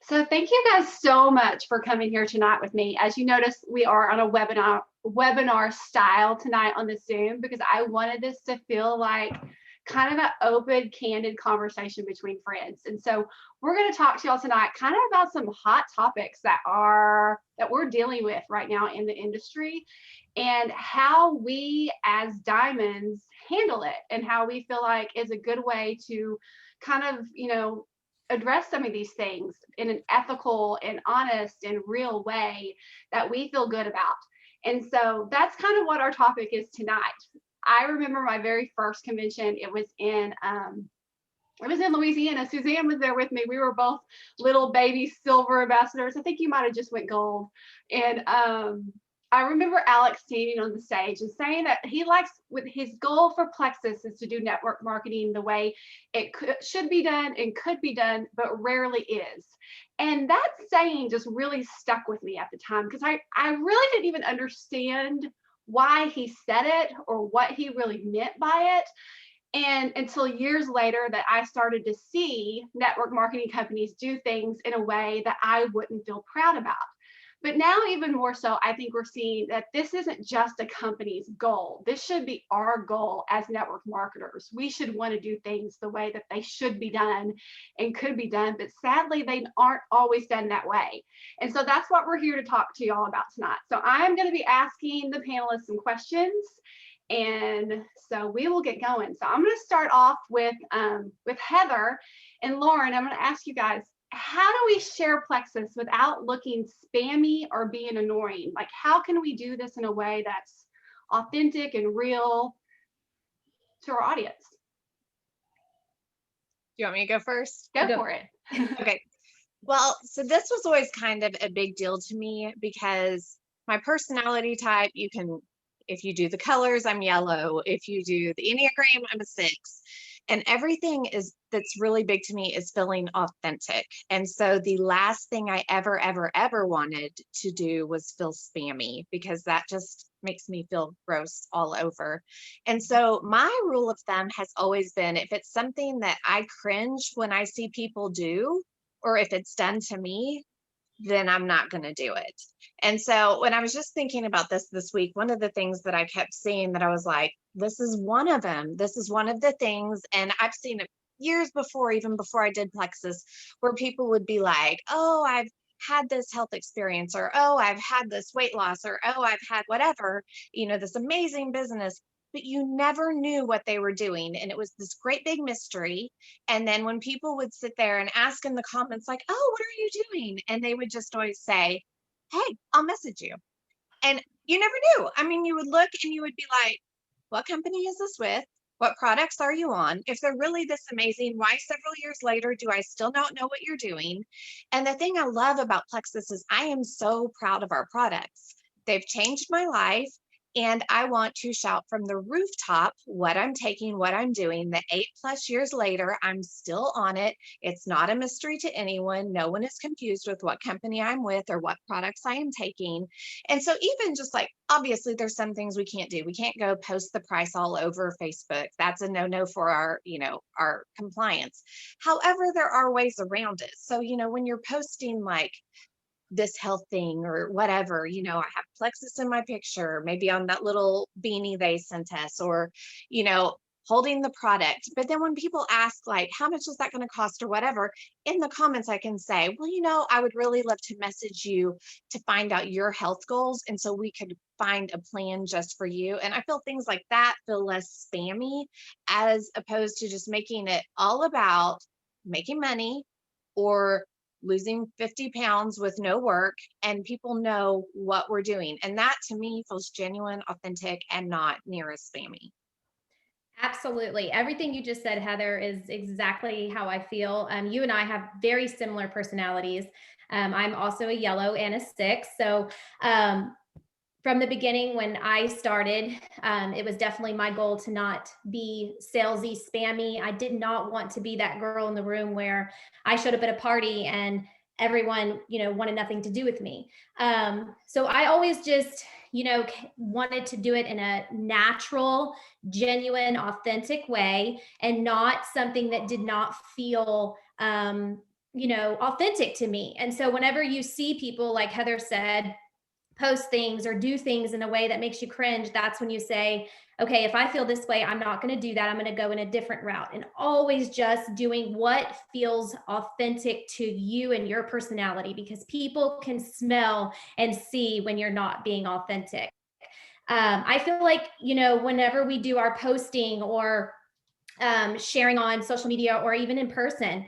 So thank you guys so much for coming here tonight with me. As you notice, we are on a webinar style tonight on the Zoom because I wanted this to feel like kind of an open, candid conversation between friends. And so we're going to talk to y'all tonight kind of about some hot topics that we're dealing with right now in the industry and how we as diamonds handle it and how we feel like is a good way to kind of, address some of these things in an ethical and honest and real way that we feel good about. And so that's kind of what our topic is tonight. I remember my very first convention. It was in Louisiana. Suzanne was there with me. We were both little baby silver ambassadors. I think you might have just went gold. And I remember Alex standing on the stage and saying that he likes, with his goal for Plexus is to do network marketing the way it should be done and could be done, but rarely is. And that saying just really stuck with me at the time because I really didn't even understand why he said it or what he really meant by it. And until years later that I started to see network marketing companies do things in a way that I wouldn't feel proud about. But now even more so, I think we're seeing that this isn't just a company's goal. This should be our goal as network marketers. We should want to do things the way that they should be done and could be done, but sadly, they aren't always done that way. And so that's what we're here to talk to y'all about tonight. So I'm going to be asking the panelists some questions. And so we will get going. So I'm going to start off with Heather and Lauren. I'm going to ask you guys, how do we share Plexus without looking spammy or being annoying? Like, how can we do this in a way that's authentic and real to our audience? Do you want me to go first? Go for it. Okay. Well, so this was always kind of a big deal to me because my personality type, if you do the colors, I'm yellow. If you do the Enneagram, I'm a 6. And everything that's really big to me is feeling authentic. And so the last thing I ever wanted to do was feel spammy because that just makes me feel gross all over. And so my rule of thumb has always been, if it's something that I cringe when I see people do, or if it's done to me, then I'm not going to do it. And so when I was just thinking about this week, one of the things that I kept seeing that I was like, this is one of them. This is one of the things. And I've seen it years before, even before I did Plexus, where people would be like, oh, I've had this health experience, or, oh, I've had this weight loss, or, oh, I've had whatever, this amazing business. But you never knew what they were doing. And it was this great big mystery. And then when people would sit there and ask in the comments, like, oh, what are you doing? And they would just always say, hey, I'll message you. And you never knew. I mean, you would look and you would be like, what company is this with? What products are you on? If they're really this amazing, why several years later do I still not know what you're doing? And the thing I love about Plexus is I am so proud of our products. They've changed my life. And I want to shout from the rooftop what I'm taking, what I'm doing. The 8+ years later, I'm still on it. It's not a mystery to anyone. No one is confused with what company I'm with or what products I am taking. And so even just like, obviously there's some things we can't do. We can't go post the price all over Facebook. That's a no-no for our compliance. However, there are ways around it. So, when you're posting like this health thing or whatever, I have Plexus in my picture, maybe on that little beanie they sent us, or, holding the product. But then when people ask like, how much is that going to cost or whatever, in the comments, I can say, well, I would really love to message you to find out your health goals. And so we could find a plan just for you. And I feel things like that feel less spammy as opposed to just making it all about making money or losing 50 pounds with no work, and people know what we're doing. And that to me feels genuine, authentic, and not near as spammy. Absolutely. Everything you just said, Heather, is exactly how I feel. You and I have very similar personalities. I'm also a yellow and a 6. So from the beginning, when I started, it was definitely my goal to not be salesy, spammy. I did not want to be that girl in the room where I showed up at a party and everyone, wanted nothing to do with me. So I always just, wanted to do it in a natural, genuine, authentic way and not something that did not feel authentic to me. And so whenever you see people, like Heather said, post things or do things in a way that makes you cringe, that's when you say, okay, if I feel this way, I'm not going to do that. I'm going to go in a different route. And always just doing what feels authentic to you and your personality, because people can smell and see when you're not being authentic. I feel like, whenever we do our posting or sharing on social media or even in person,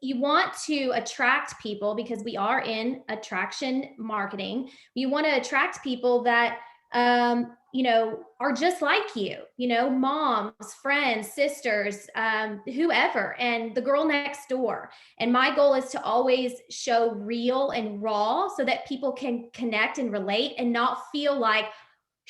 you want to attract people, because we are in attraction marketing. You want to attract people that are just like moms, friends, sisters, whoever, and the girl next door. And my goal is to always show real and raw so that people can connect and relate and not feel like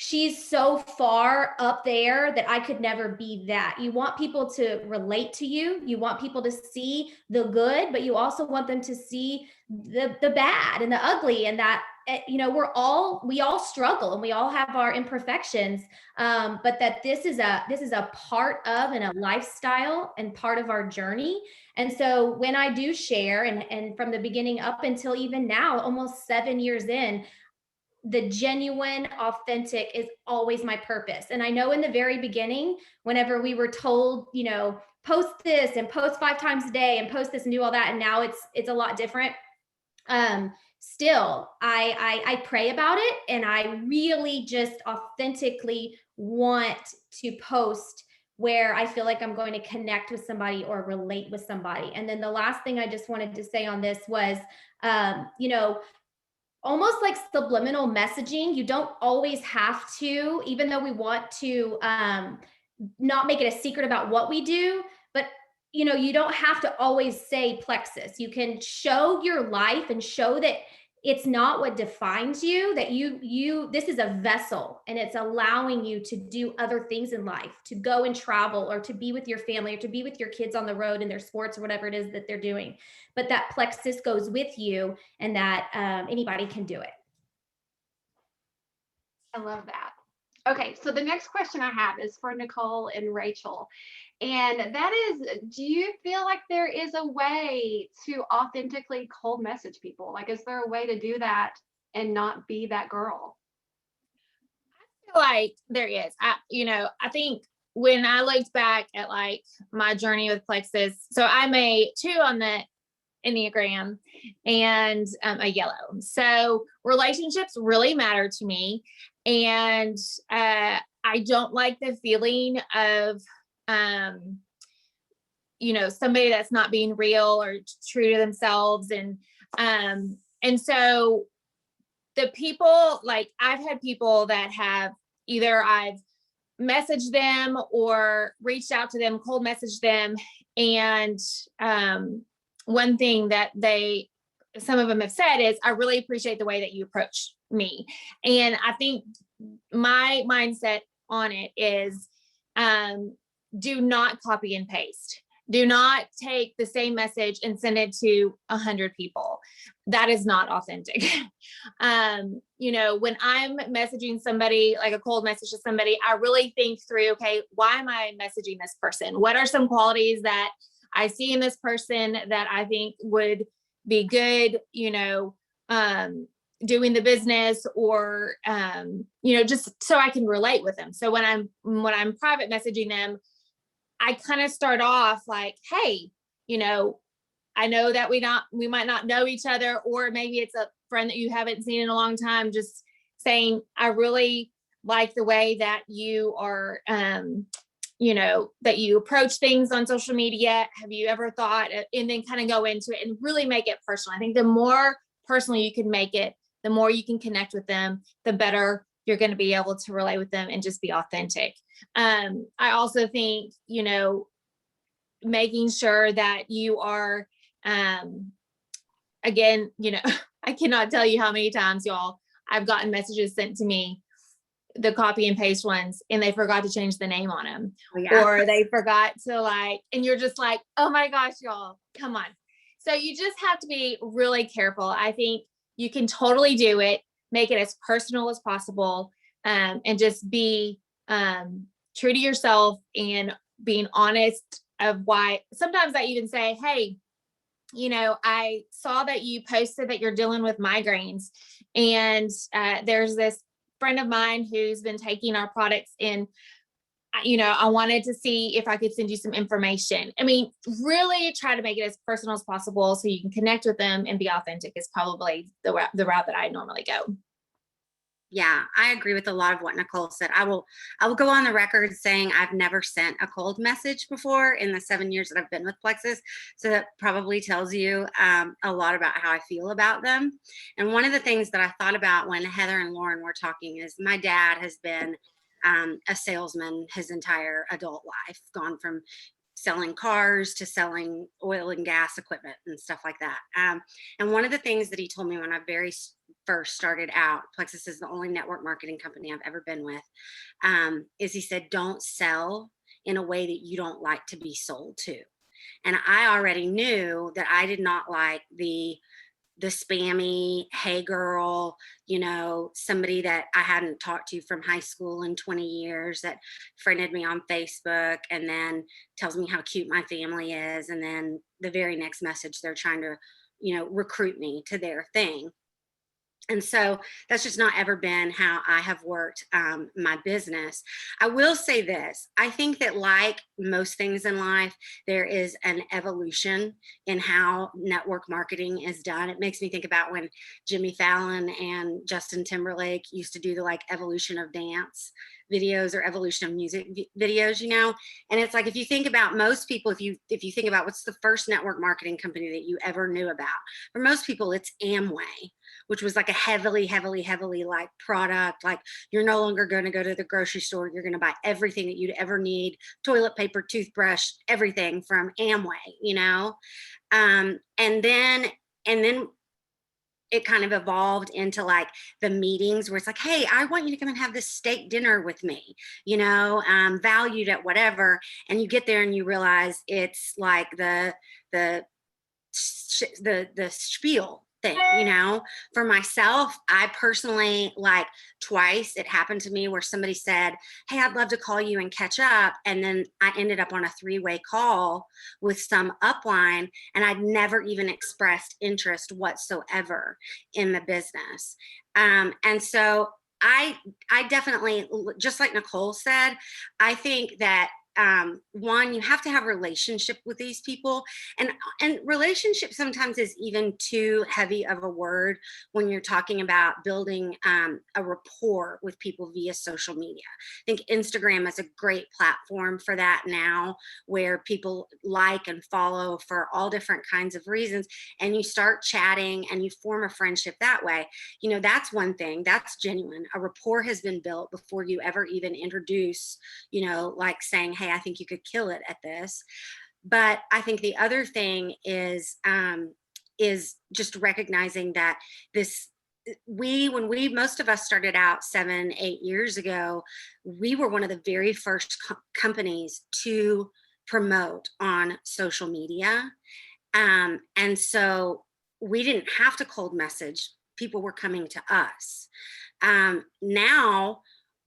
she's so far up there that I could never be that. You want people to relate to you. You want people to see the good, but you also want them to see the bad and the ugly, and that we all struggle and we all have our imperfections, but that this is a part of and a lifestyle and part of our journey. And so when I do share, and from the beginning up until even now, almost 7 years in, the genuine, authentic is always my purpose. And I know in the very beginning, whenever we were told, post this and post 5 times a day and post this and do all that, and now it's a lot different. Still, I pray about it, and I really just authentically want to post where I feel like I'm going to connect with somebody or relate with somebody. And then the last thing I just wanted to say on this was, almost like subliminal messaging. You don't always have to, even though we want to not make it a secret about what we do, but you don't have to always say plexus. You can show your life and show that it's not what defines you, that this is a vessel, and it's allowing you to do other things in life, to go and travel, or to be with your family, or to be with your kids on the road in their sports or whatever it is that they're doing. But that plexus goes with you, and that anybody can do it. I love that. Okay, so the next question I have is for Nicole and Rachel. And that is, do you feel like there is a way to authentically cold message people? Like, is there a way to do that and not be that girl? I feel like there is. I think when I looked back at like my journey with Plexus, so I'm a 2 on the Enneagram and a yellow. So relationships really matter to me. And I don't like the feeling of, somebody that's not being real or true to themselves. And so the people, like I've had people that have either I've messaged them or reached out to them, cold messaged them. And one thing that some of them have said is, I really appreciate the way that you approach me. And I think my mindset on it is, do not copy and paste. Do not take the same message and send it to 100 people. That is not authentic. When I'm messaging somebody, like a cold message to somebody, I really think through, okay, why am I messaging this person? What are some qualities that I see in this person that I think would be good, doing the business, or, just so I can relate with them. So when I'm private messaging them, I kind of start off like, hey, I know that we might not know each other, or maybe it's a friend that you haven't seen in a long time, just saying, I really like the way that you are, that you approach things on social media. Have you ever thought, and then kind of go into it and really make it personal. I think the more personal you can make it, the more you can connect with them, the better you're going to be able to relate with them and just be authentic. I also think, making sure that you are, again, I cannot tell you how many times, y'all, I've gotten messages sent to me, the copy and paste ones, and they forgot to change the name on them, or they forgot to and you're just like, oh my gosh, y'all, come on. So you just have to be really careful. I think you can totally do it, make it as personal as possible, and just be true to yourself and being honest of why. Sometimes I even say, hey, I saw that you posted that you're dealing with migraines, and there's this friend of mine who's been taking our products, and I wanted to see if I could send you some information. I mean, really try to make it as personal as possible so you can connect with them and be authentic is probably the route that I normally go. Yeah, I agree with a lot of what Nicole said. I will go on the record saying I've never sent a cold message before in the 7 years that I've been with Plexus. So that probably tells you a lot about how I feel about them. And one of the things that I thought about when Heather and Lauren were talking is my dad has been a salesman his entire adult life, gone from selling cars to selling oil and gas equipment and stuff like that. And one of the things that he told me when I very first started out, Plexus is the only network marketing company I've ever been with, is he said, don't sell in a way that you don't like to be sold to. And I already knew that I did not like the spammy, hey girl, somebody that I hadn't talked to from high school in 20 years that friended me on Facebook and then tells me how cute my family is. And then the very next message, they're trying to, recruit me to their thing. And so that's just not ever been how I have worked my business. I will say this. I think that like most things in life, there is an evolution in how network marketing is done. It makes me think about when Jimmy Fallon and Justin Timberlake used to do the like evolution of dance videos or evolution of music videos, and it's like, if you think about most people, if you think about what's the first network marketing company that you ever knew about, for most people, it's Amway, which was like a heavily like product, like you're no longer going to go to the grocery store. You're going to buy everything that you'd ever need, toilet paper, toothbrush, everything from Amway, and then it kind of evolved into like the meetings where it's like, hey, I want you to come and have this steak dinner with me, valued at whatever. And you get there and you realize it's like the spiel thing, For myself, I personally, like twice it happened to me where somebody said, hey, I'd love to call you and catch up. And then I ended up on a 3-way call with some upline, and I'd never even expressed interest whatsoever in the business. And so I definitely, just like Nicole said, I think that one, you have to have a relationship with these people, and relationship sometimes is even too heavy of a word when you're talking about building a rapport with people via social media. I think Instagram is a great platform for that now, where people like and follow for all different kinds of reasons, and you start chatting and you form a friendship that way. That's one thing that's genuine. A rapport has been built before you ever even introduce, like saying, hey, I think you could kill it at this. But I think the other thing is just recognizing that when most of us started out 7-8 years ago, we were one of the very first companies to promote on social media. And so we didn't have to cold message. People were coming to us. Now,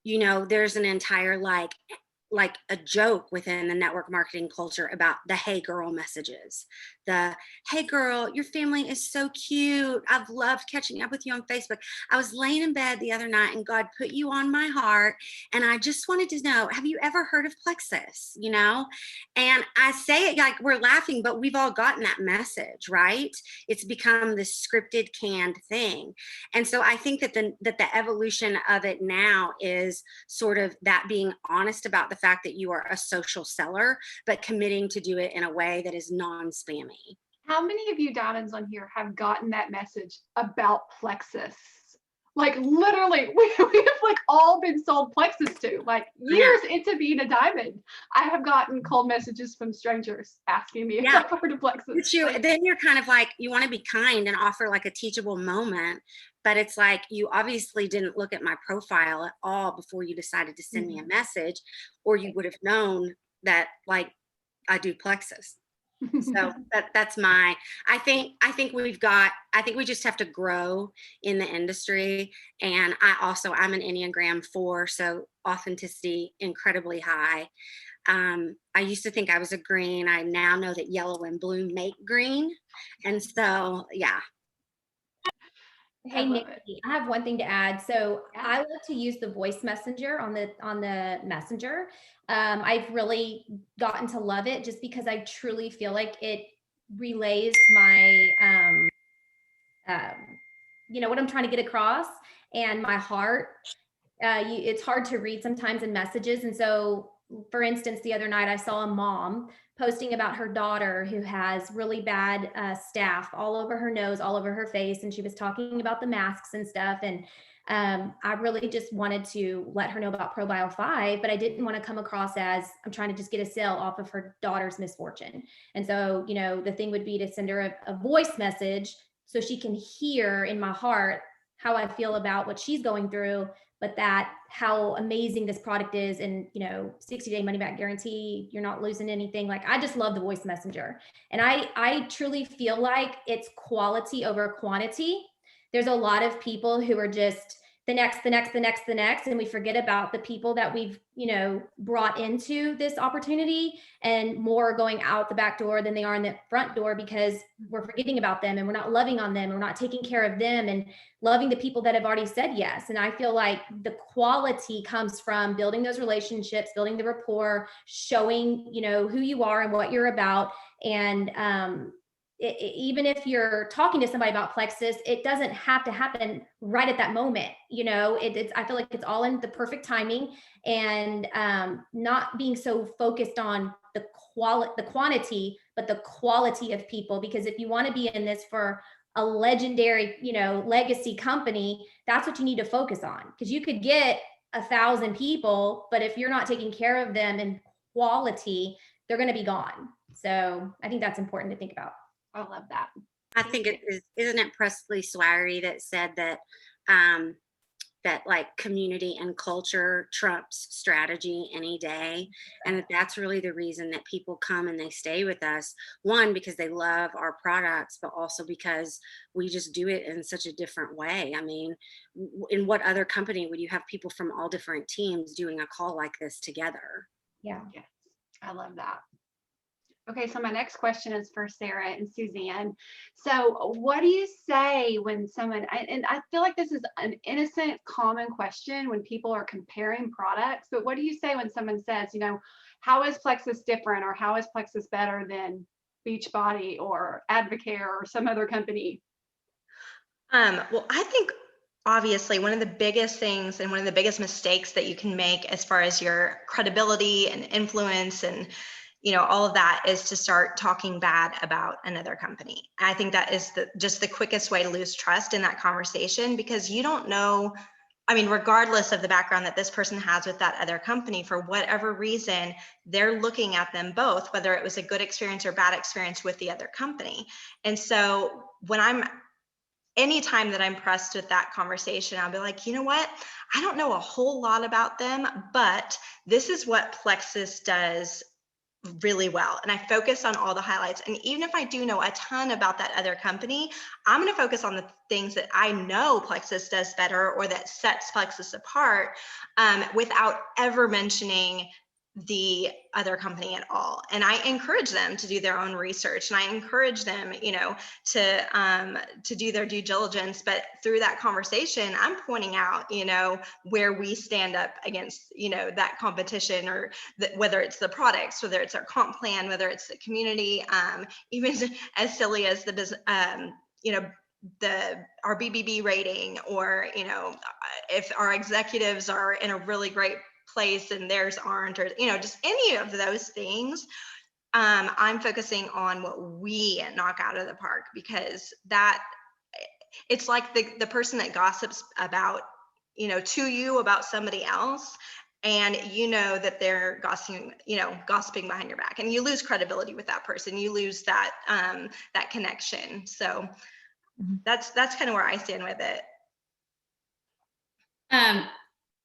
there's an entire like a joke within the network marketing culture about the hey girl messages. The hey girl, your family is so cute. I've loved catching up with you on Facebook. I was laying in bed the other night and God put you on my heart. And I just wanted to know, have you ever heard of Plexus? And I say it like we're laughing, but we've all gotten that message, right? It's become this scripted, canned thing. And so I think that the evolution of it now is sort of that being honest about the fact that you are a social seller, but committing to do it in a way that is non-spammy. How many of you diamonds on here have gotten that message about Plexus? Like literally, we have like all been sold Plexus to, like years into being a diamond. I have gotten cold messages from strangers asking me if I've heard of Plexus. Then you're kind of like, you want to be kind and offer like a teachable moment, but it's like, you obviously didn't look at my profile at all before you decided to send me a message, or you would have known that like I do Plexus. So that's I think we just have to grow in the industry. And I'm an Enneagram 4, so authenticity incredibly high. I used to think I was a green. I now know that yellow and blue make green. And so, yeah. Hey, love it. Nikki, I have one thing to add. So Yeah. I love to use the voice messenger on the messenger. I've really gotten to love it just because I truly feel like it relays my what I'm trying to get across and my heart. It's hard to read sometimes in messages. And so, for instance, the other night I saw a mom posting about her daughter who has really bad staph all over her nose, all over her face. And she was talking about the masks and stuff. And I really just wanted to let her know about ProBio 5, but I didn't want to come across as I'm trying to just get a sale off of her daughter's misfortune. And so, the thing would be to send her a voice message so she can hear in my heart how I feel about what she's going through, but that how amazing this product is, and 60-day money back guarantee, you're not losing anything. Like, I just love the voice messenger, and I truly feel like it's quality over quantity. There's a lot of people who are just the next, and we forget about the people that we've brought into this opportunity, and more are going out the back door than they are in the front door because we're forgetting about them, and we're not loving on them, and we're not taking care of them and loving the people that have already said yes. And I feel like the quality comes from building those relationships, building the rapport, showing who you are and what you're about. And even if you're talking to somebody about Plexus, it doesn't have to happen right at that moment. I feel like it's all in the perfect timing, and not being so focused on the quantity, but the quality of people. Because if you want to be in this for a legendary, legacy company, that's what you need to focus on. Because you could get 1,000 people, but if you're not taking care of them in quality, they're going to be gone. So I think that's important to think about. I love that. I think it is, isn't it Presley Sweary that said that that like community and culture trumps strategy any day, and that's really the reason that people come and they stay with us. One, because they love our products, but also because we just do it in such a different way. I mean, in what other company would you have people from all different teams doing a call like this together? Yeah. Yes, I love that. Okay, so my next question is for Sarah and Suzanne. So what do you say when someone, and I feel like this is an innocent, common question when people are comparing products, but what do you say when someone says, how is Plexus different, or how is Plexus better than Beachbody or Advocare or some other company? Well, I think obviously one of the biggest things and one of the biggest mistakes that you can make as far as your credibility and influence and all of that is to start talking bad about another company. I think that is just the quickest way to lose trust in that conversation, because you don't know, regardless of the background that this person has with that other company, for whatever reason, they're looking at them both, whether it was a good experience or bad experience with the other company. And so anytime that I'm pressed with that conversation, I'll be like, you know what? I don't know a whole lot about them, but this is what Plexus does really well. And I focus on all the highlights. And even if I do know a ton about that other company, I'm going to focus on the things that I know Plexus does better or that sets Plexus apart, without ever mentioning the other company at all. And I encourage them to do their own research, and I encourage them, to do their due diligence. But through that conversation, I'm pointing out, where we stand up against, that competition, or whether it's the products, whether it's our comp plan, whether it's the community, even as silly as our BBB rating, or if our executives are in a really great place and theirs aren't, or just any of those things. I'm focusing on what we knock out of the park, because that it's like the person that gossips about to you about somebody else, and that they're gossiping behind your back, and you lose credibility with that person. You lose that that connection. So that's kind of where I stand with it.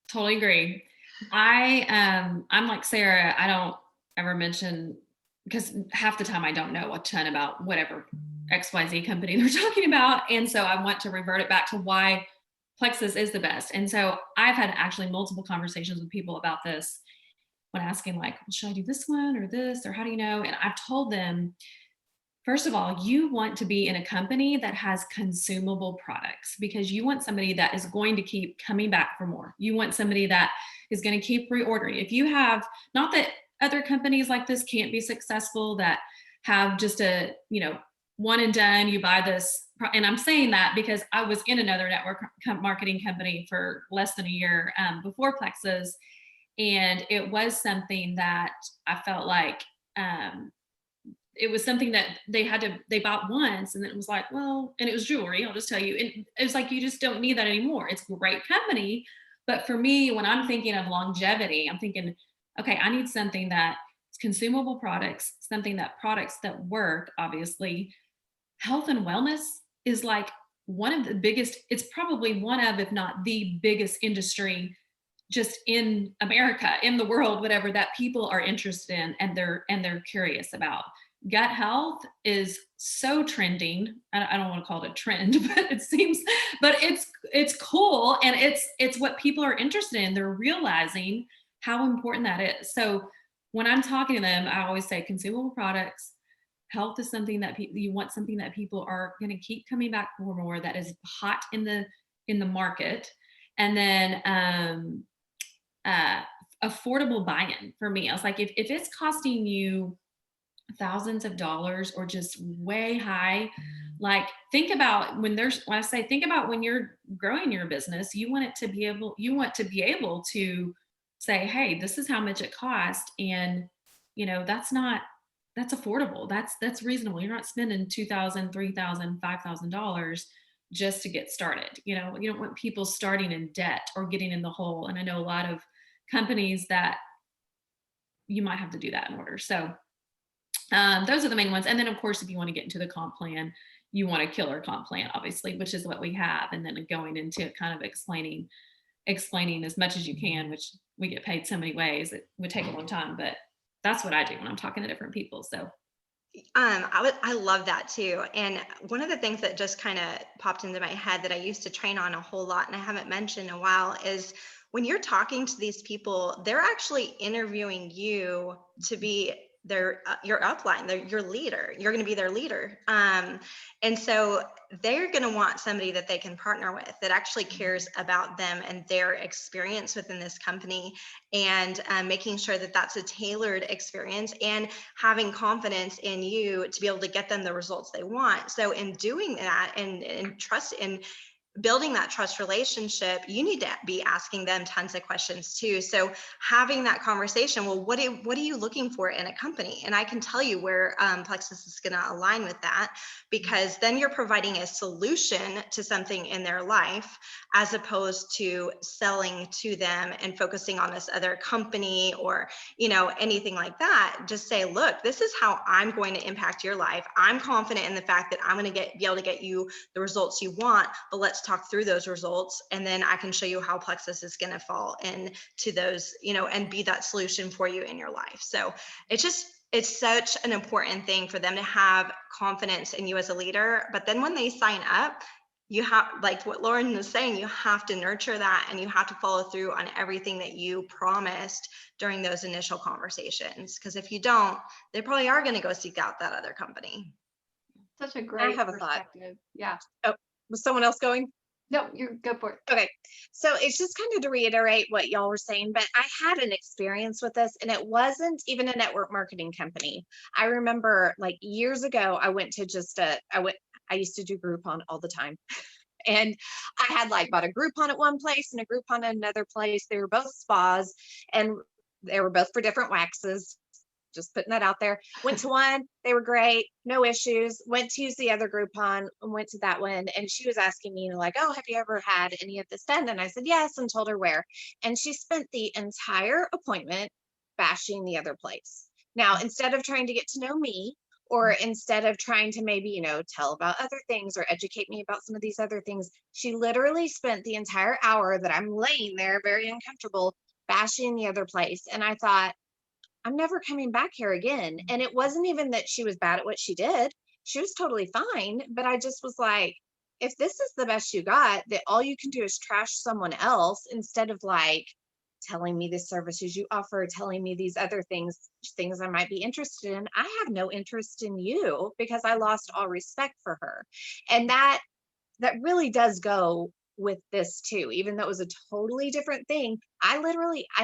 Totally agree. I'm like Sarah. I don't ever mention because half the time I don't know a ton about whatever XYZ company they're talking about. And so I want to revert it back to why Plexus is the best. And so I've had actually multiple conversations with people about this when asking like, well, should I do this one or this, or how do you know? And I've told them, first of all, you want to be in a company that has consumable products because you want somebody that is going to keep coming back for more. You want somebody that is going to keep reordering. If you have, not that other companies like this can't be successful, that have just a, one and done, you buy this. And I'm saying that because I was in another network marketing company for less than a year before Plexus. And it was something that I felt like, it was something that they bought once and then it was like, well, and it was jewelry, I'll just tell you. And it was like, you just don't need that anymore. It's a great company. But for me, when I'm thinking of longevity, I'm thinking, okay, I need something that's consumable products, products that work, obviously. Health and wellness is like one of the biggest, it's probably one of, if not the biggest industry just in America, in the world, whatever, that people are interested in and they're curious about. Gut health is so trending. I don't want to call it a trend, but it seems, but it's cool. And it's what people are interested in. They're realizing how important that is. So when I'm talking to them, I always say consumable products. Health is something that you want, something that people are going to keep coming back for more, that is hot in the market. And then affordable buy-in for me. I was like, if it's costing you thousands of dollars or just way high, like think about when you're growing your business, you want to be able to say, hey, this is how much it costs. And that's affordable. That's reasonable. You're not spending $2,000, $3,000, $5,000 just to get started. You don't want people starting in debt or getting in the hole. And I know a lot of companies that you might have to do that in order. So those are the main ones. And then of course, if you want to get into the comp plan, you want a killer comp plan, obviously, which is what we have. And then going into kind of explaining as much as you can, which we get paid so many ways, it would take a long time, but that's what I do when I'm talking to different people. So I love that too. And one of the things that just kind of popped into my head that I used to train on a whole lot and I haven't mentioned in a while is when you're talking to these people, they're actually interviewing you to be your upline, your leader. You're going to be their leader. And so they're going to want somebody that they can partner with that actually cares about them and their experience within this company, and making sure that that's a tailored experience and having confidence in you to be able to get them the results they want. So in doing that and trust in building that trust relationship, you need to be asking them tons of questions too. So having that conversation, well, what are you looking for in a company? And I can tell you where Plexus is going to align with that, because then you're providing a solution to something in their life, as opposed to selling to them and focusing on this other company or, anything like that. Just say, look, this is how I'm going to impact your life. I'm confident in the fact that I'm going to be able to get you the results you want, but let's talk through those results. And then I can show you how Plexus is going to fall into those, and be that solution for you in your life. So it's such an important thing for them to have confidence in you as a leader. But then when they sign up, you have, like what Lauren was saying, you have to nurture that and you have to follow through on everything that you promised during those initial conversations. Because if you don't, they probably are going to go seek out that other company. Such a great have a thought. perspective. Yeah. Oh, was someone else going? No, you go for it. Okay. So it's just kind of to reiterate what y'all were saying, but I had an experience with this and it wasn't even a network marketing company. I remember like years ago, I went to I used to do Groupon all the time. And I had like bought a Groupon at one place and a Groupon at another place. They were both spas and they were both for different waxes. Just putting that out there. Went to one, they were great, no issues. Went to use the other Groupon and went to that one. And she was asking me like, oh, have you ever had any of this done? And I said, yes, and told her where. And she spent the entire appointment bashing the other place. Now, instead of trying to get to know me, or instead of trying to maybe, tell about other things or educate me about some of these other things, she literally spent the entire hour that I'm laying there very uncomfortable bashing the other place. And I thought, I'm never coming back here again. And it wasn't even that she was bad at what she did. She was totally fine. But I just was like, if this is the best you got, that all you can do is trash someone else instead of like telling me the services you offer, telling me these other things I might be interested in. I have no interest in you because I lost all respect for her. And that really does go with this too, even though it was a totally different thing. I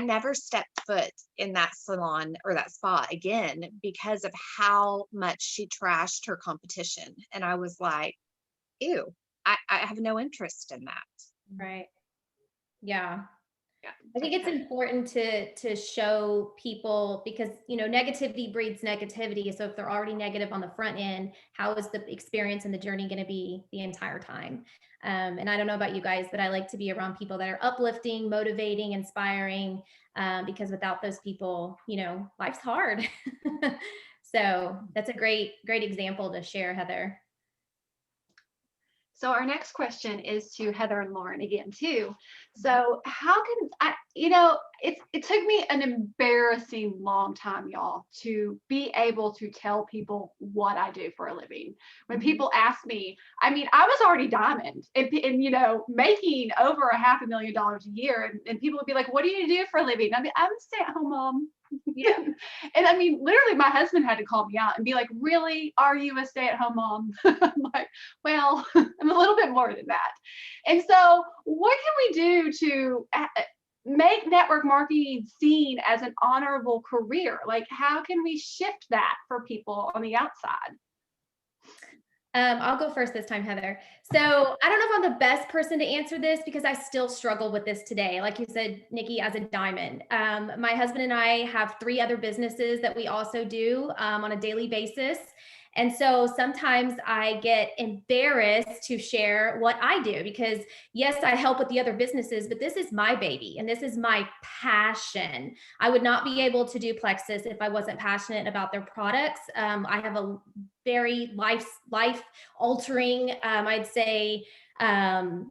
never stepped foot in that salon or that spa again because of how much she trashed her competition. And I was like, ew, I have no interest in that. Right. Yeah. Yeah, I think it's important to show people, because negativity breeds negativity. So if they're already negative on the front end, how is the experience and the journey going to be the entire time? And I don't know about you guys, but I like to be around people that are uplifting, motivating, inspiring, because without those people, life's hard. So that's a great example to share, Heather. So our next question is to Heather and Lauren again too. So how can I, it took me an embarrassing long time, y'all, to be able to tell people what I do for a living. When people ask me, I was already diamond and making over $500,000 a year. And people would be like, what do you do for a living? I'm a stay-at-home mom. Yeah. And literally my husband had to call me out and be like, really, are you a stay-at-home mom? I'm like, well, I'm a little bit more than that. And so what can we do to make network marketing seen as an honorable career? Like, how can we shift that for people on the outside? I'll go first this time, Heather. So I don't know if I'm the best person to answer this because I still struggle with this today. Like you said, Nikki, as a diamond, my husband and I have 3 other businesses that we also do on a daily basis. And so sometimes I get embarrassed to share what I do because yes, I help with the other businesses, but this is my baby and this is my passion. I would not be able to do Plexus if I wasn't passionate about their products. I have a very life altering, I'd say,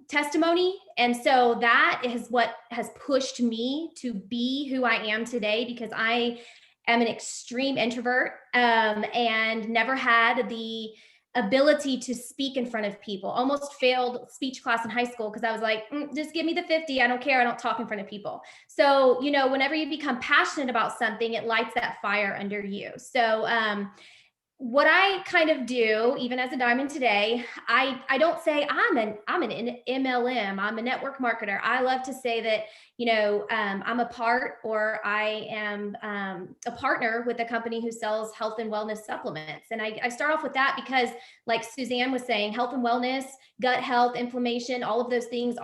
testimony. And so that is what has pushed me to be who I am today, because I am an extreme introvert and never had the ability to speak in front of people. Almost failed speech class in high school because I was like, just give me the 50. I don't care. I don't talk in front of people. So, whenever you become passionate about something, it lights that fire under you. So, what I kind of do, even as a diamond today, I don't say I'm an MLM, I'm a network marketer. I love to say that, I'm a part, or I am a partner with a company who sells health and wellness supplements. And I start off with that because, like Suzanne was saying, health and wellness, gut health, inflammation, all of those things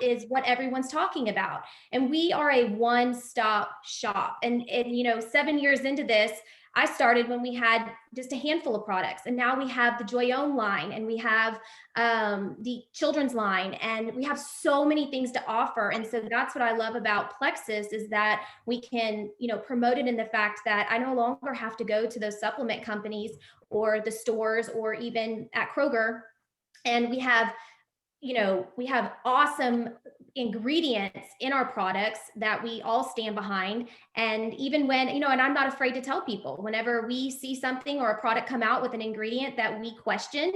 is what everyone's talking about. And we are a one-stop shop. And 7 years into this, I started when we had just a handful of products, and now we have the Joyone line, and we have the children's line, and we have so many things to offer. And so that's what I love about Plexus, is that we can, promote it in the fact that I no longer have to go to those supplement companies or the stores or even at Kroger. And we have awesome ingredients in our products that we all stand behind. And even when, and I'm not afraid to tell people, whenever we see something or a product come out with an ingredient that we question,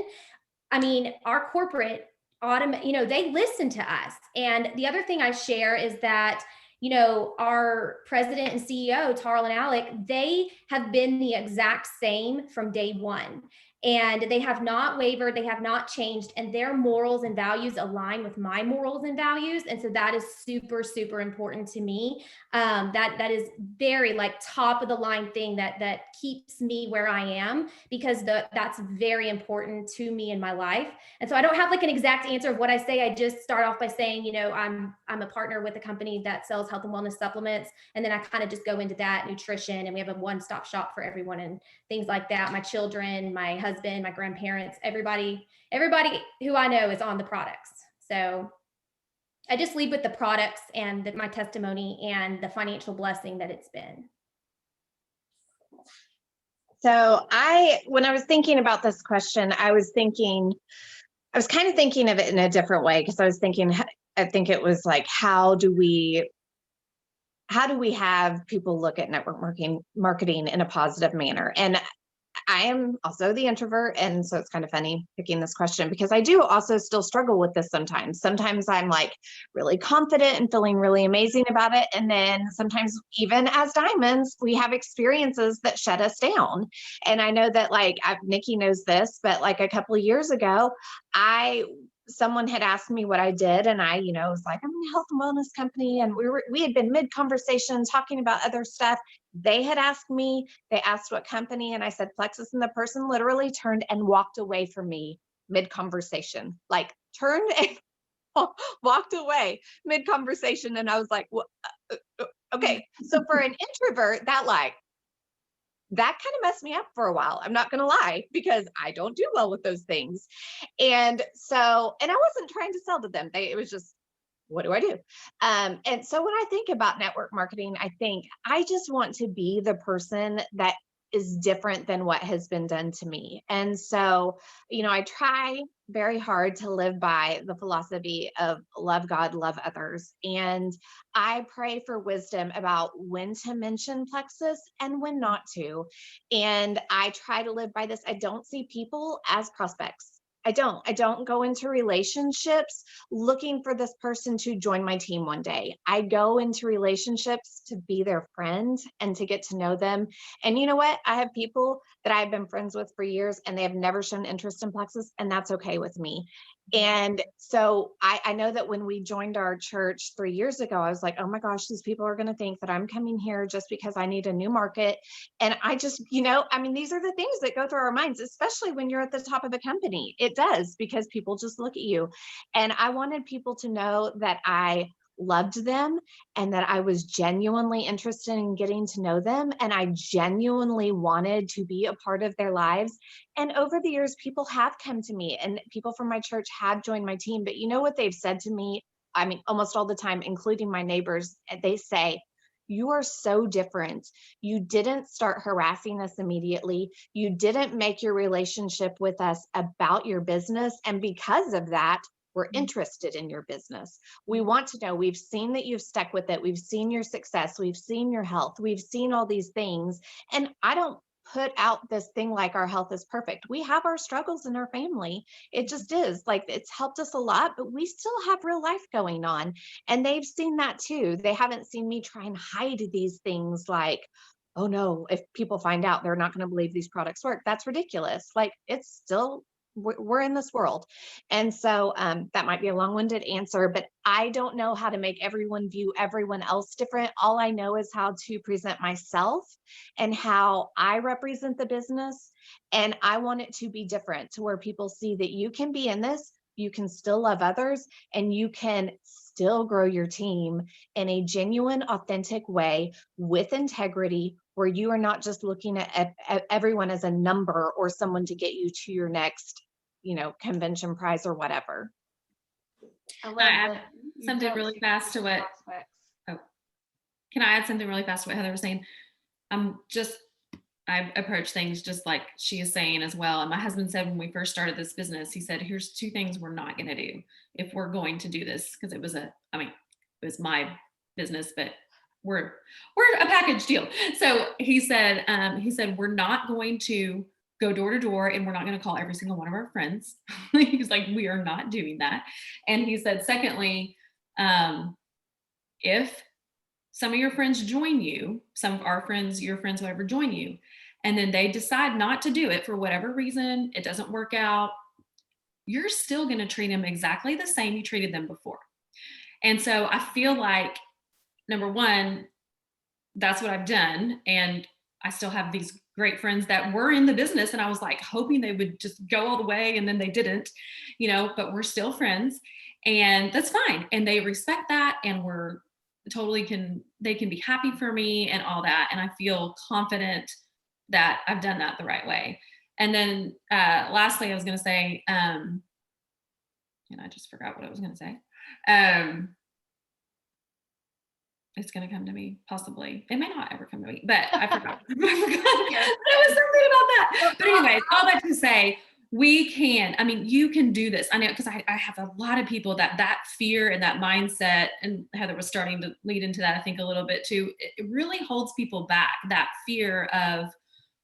our corporate they listen to us. And the other thing I share is that, our president and CEO, Tarl and Alec, they have been the exact same from day one. And they have not wavered, they have not changed, and their morals and values align with my morals and values. And so that is super, super important to me. That is very top of the line thing that keeps me where I am, because that's very important to me in my life. And so I don't have an exact answer of what I say. I just start off by saying, I'm a partner with a company that sells health and wellness supplements. And then I kind of just go into that, nutrition, and we have a one-stop shop for everyone and things like that. My children, my husband, my grandparents, everybody who I know is on the products. So I just lead with the products and my testimony and the financial blessing that it's been. So when I was thinking about this question, I was kind of thinking of it in a different way, because I think it was how do we how do we have people look at network marketing in a positive manner? And I am also the introvert. And so it's kind of funny picking this question because I do also still struggle with this sometimes. Sometimes I'm like really confident and feeling really amazing about it. And then sometimes, even as diamonds, we have experiences that shut us down. And I know that Nikki knows this, but like a couple of years ago, someone had asked me what I did, and I, was like, I'm in a health and wellness company, and we had been mid conversation talking about other stuff. They had asked me, they asked what company, and I said Plexus, and the person literally turned and walked away from me mid conversation, like turned and walked away mid conversation, and I was like, well, okay. So for an introvert, that kind of messed me up for a while. I'm not going to lie, because I don't do well with those things. And I wasn't trying to sell to them. It was just, what do I do? And so when I think about network marketing, I think I just want to be the person that is different than what has been done to me. And so, I try very hard to live by the philosophy of love God, love others. And I pray for wisdom about when to mention Plexus and when not to. And I try to live by this. I don't see people as prospects. I don't go into relationships looking for this person to join my team one day. I go into relationships to be their friend and to get to know them. And you know what? I have people that I've been friends with for years, and they have never shown interest in Plexus, and that's okay with me. And so I know that when we joined our church 3 years ago, I was like, oh my gosh, these people are going to think that I'm coming here just because I need a new market. And I just, these are the things that go through our minds, especially when you're at the top of a company. It does, because people just look at you. And I wanted people to know that I loved them and that I was genuinely interested in getting to know them. And I genuinely wanted to be a part of their lives. And over the years, people have come to me, and people from my church have joined my team. But you know what they've said to me? I mean, almost all the time, including my neighbors, they say, you are so different. You didn't start harassing us immediately. You didn't make your relationship with us about your business. And because of that, we're interested in your business. We want to know, we've seen that you've stuck with it. We've seen your success. We've seen your health. We've seen all these things. And I don't put out this thing like our health is perfect. We have our struggles in our family. It just is. It's helped us a lot, but we still have real life going on. And they've seen that too. They haven't seen me try and hide these things like, oh no, if people find out, they're not going to believe these products work. That's ridiculous. It's still, we're in this world. And so that might be a long-winded answer, but I don't know how to make everyone view everyone else different. All I know is how to present myself and how I represent the business. And I want it to be different, to where people see that you can be in this, you can still love others, and you can still grow your team in a genuine, authentic way with integrity, where you are not just looking at everyone as a number or someone to get you to your next, convention prize or whatever. Can I add something really fast to what? Oh, can I add something really fast to what Heather was saying? I approach things just like she is saying as well. And my husband said when we first started this business, he said, here's 2 things we're not going to do if we're going to do this. Because it was my business, but we're a package deal. So he said, we're not going to go door to door, and we're not going to call every single one of our friends. He's like, we are not doing that. And he said, secondly, if some of your friends join you, some of our friends, your friends, whatever, join you, and then they decide not to do it for whatever reason, it doesn't work out, you're still going to treat them exactly the same you treated them before. And so I feel like, number one, that's what I've done. And I still have these great friends that were in the business, and I was like hoping they would just go all the way, and then they didn't, but we're still friends, and that's fine. And they respect that, and we're totally they can be happy for me and all that. And I feel confident that I've done that the right way. And then lastly, I was going to say, and I just forgot what I was going to say. It's going to come to me, possibly. It may not ever come to me, but I forgot. There was something about that. But anyways, all that to say, we can. I mean, you can do this. I know, because I have a lot of people that fear and that mindset, and Heather was starting to lead into that, I think, a little bit too. It really holds people back, that fear of,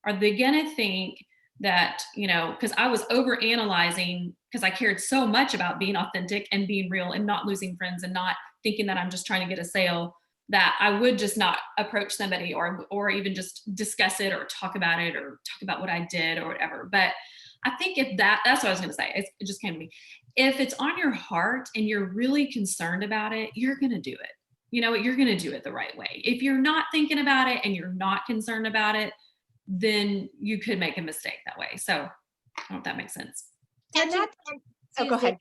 are they going to think that, because I was over analyzing, because I cared so much about being authentic and being real and not losing friends and not thinking that I'm just trying to get a sale, that I would just not approach somebody or even just discuss it or talk about it or talk about what I did or whatever. But I think if that's what I was going to say. It just came to me. If it's on your heart and you're really concerned about it, you're going to do it. You're going to do it the right way. If you're not thinking about it and you're not concerned about it, then you could make a mistake that way. So I don't know if that makes sense. And that, oh, go ahead.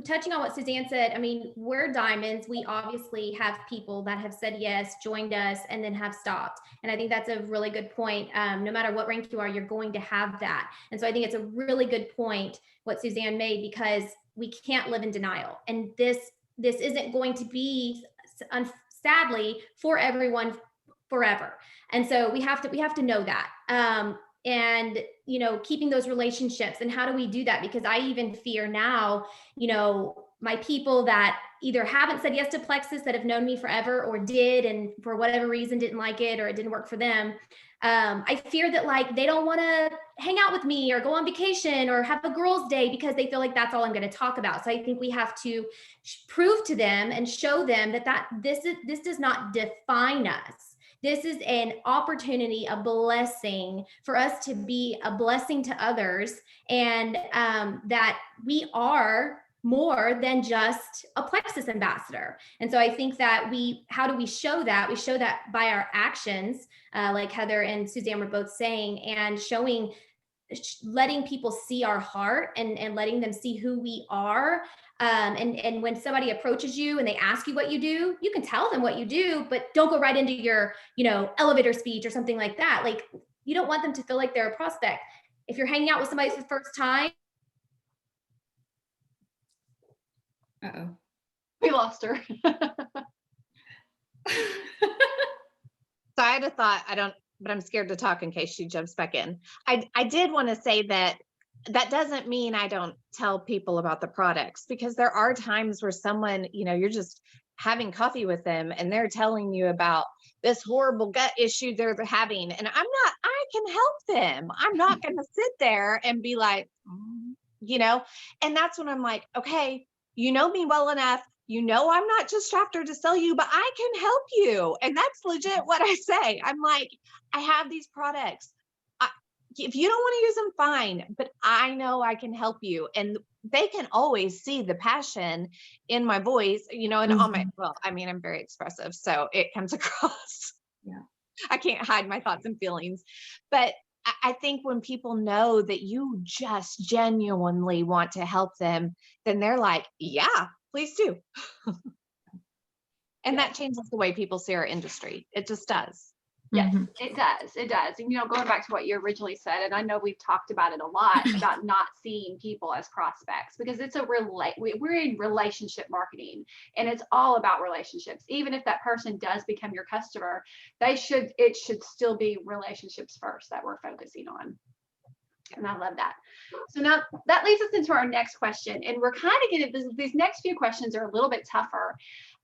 Touching on what Suzanne said, I mean, we're diamonds. We obviously have people that have said yes, joined us, and then have stopped. And I think that's a really good point. No matter what rank you are, you're going to have that. And so I think it's a really good point what Suzanne made, because we can't live in denial. And this isn't going to be, sadly, for everyone forever. And so we have to know that. And, keeping those relationships, and how do we do that? Because I even fear now, my people that either haven't said yes to Plexus, that have known me forever, or did, and for whatever reason didn't like it or it didn't work for them. I fear that they don't want to hang out with me or go on vacation or have a girls' day because they feel like that's all I'm going to talk about. So I think we have to prove to them and show them that this does not define us. This is an opportunity, a blessing for us to be a blessing to others, and that we are more than just a Plexus ambassador. And so I think that how do we show that? We show that by our actions, like Heather and Suzanne were both saying, and letting people see our heart and letting them see who we are. And when somebody approaches you and they ask you what you do, you can tell them what you do, but don't go right into your, elevator speech or something like that. You don't want them to feel like they're a prospect. If you're hanging out with somebody for the first time. Uh-oh. We lost her. So I had a thought, but I'm scared to talk in case she jumps back in. I did want to say that doesn't mean I don't tell people about the products, because there are times where someone, you're just having coffee with them and they're telling you about this horrible gut issue they're having. And I can help them. I'm not going to sit there and be like, and that's when I'm like, okay, you know me well enough. I'm not just after to sell you, but I can help you. And that's legit what I say. I'm like, I have these products. If you don't want to use them, fine, but I know I can help you. And they can always see the passion in my voice, and on my, I'm very expressive, so it comes across. Yeah. I can't hide my thoughts and feelings, but I think when people know that you just genuinely want to help them, then they're like, yeah, please do. And that changes the way people see our industry. It just does. Yes, it does. It does. And, going back to what you originally said, and I know we've talked about it a lot, about not seeing people as prospects, because it's we're in relationship marketing, and it's all about relationships. Even if that person does become your customer, it should still be relationships first that we're focusing on. And I love that. So now that leads us into our next question. And we're kind of getting, these next few questions are a little bit tougher,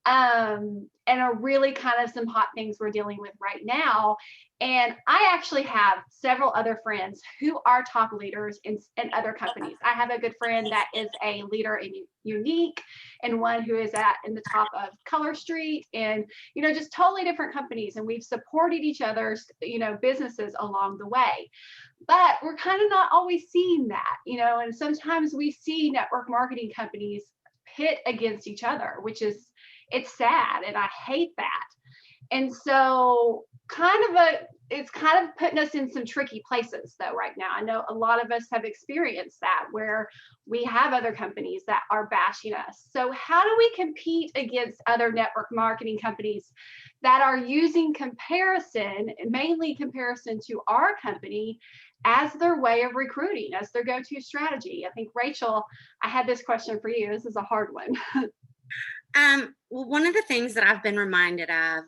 and are really kind of some hot things we're dealing with right now. And I actually have several other friends who are top leaders in other companies. I have a good friend that is a leader in Younique, and one who is in the top of Color Street, and, just totally different companies. And we've supported each other's, businesses along the way. But we're kind of not always seeing that, and sometimes we see network marketing companies pit against each other, it's sad, and I hate that. And so it's kind of putting us in some tricky places though right now. I know a lot of us have experienced that, where we have other companies that are bashing us. So how do we compete against other network marketing companies that are using comparison, mainly comparison to our company, as their way of recruiting, as their go-to strategy? I think, Rachel, I had this question for you. This is a hard one. Well, one of the things that I've been reminded of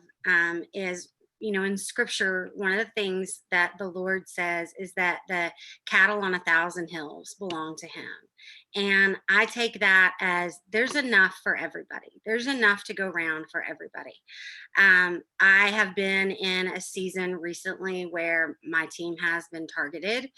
is you know, in scripture, one of the things that the Lord says is that the cattle on 1,000 hills belong to him. And I take that as there's enough for everybody. There's enough to go around for everybody. I have been in a season recently where my team has been targeted.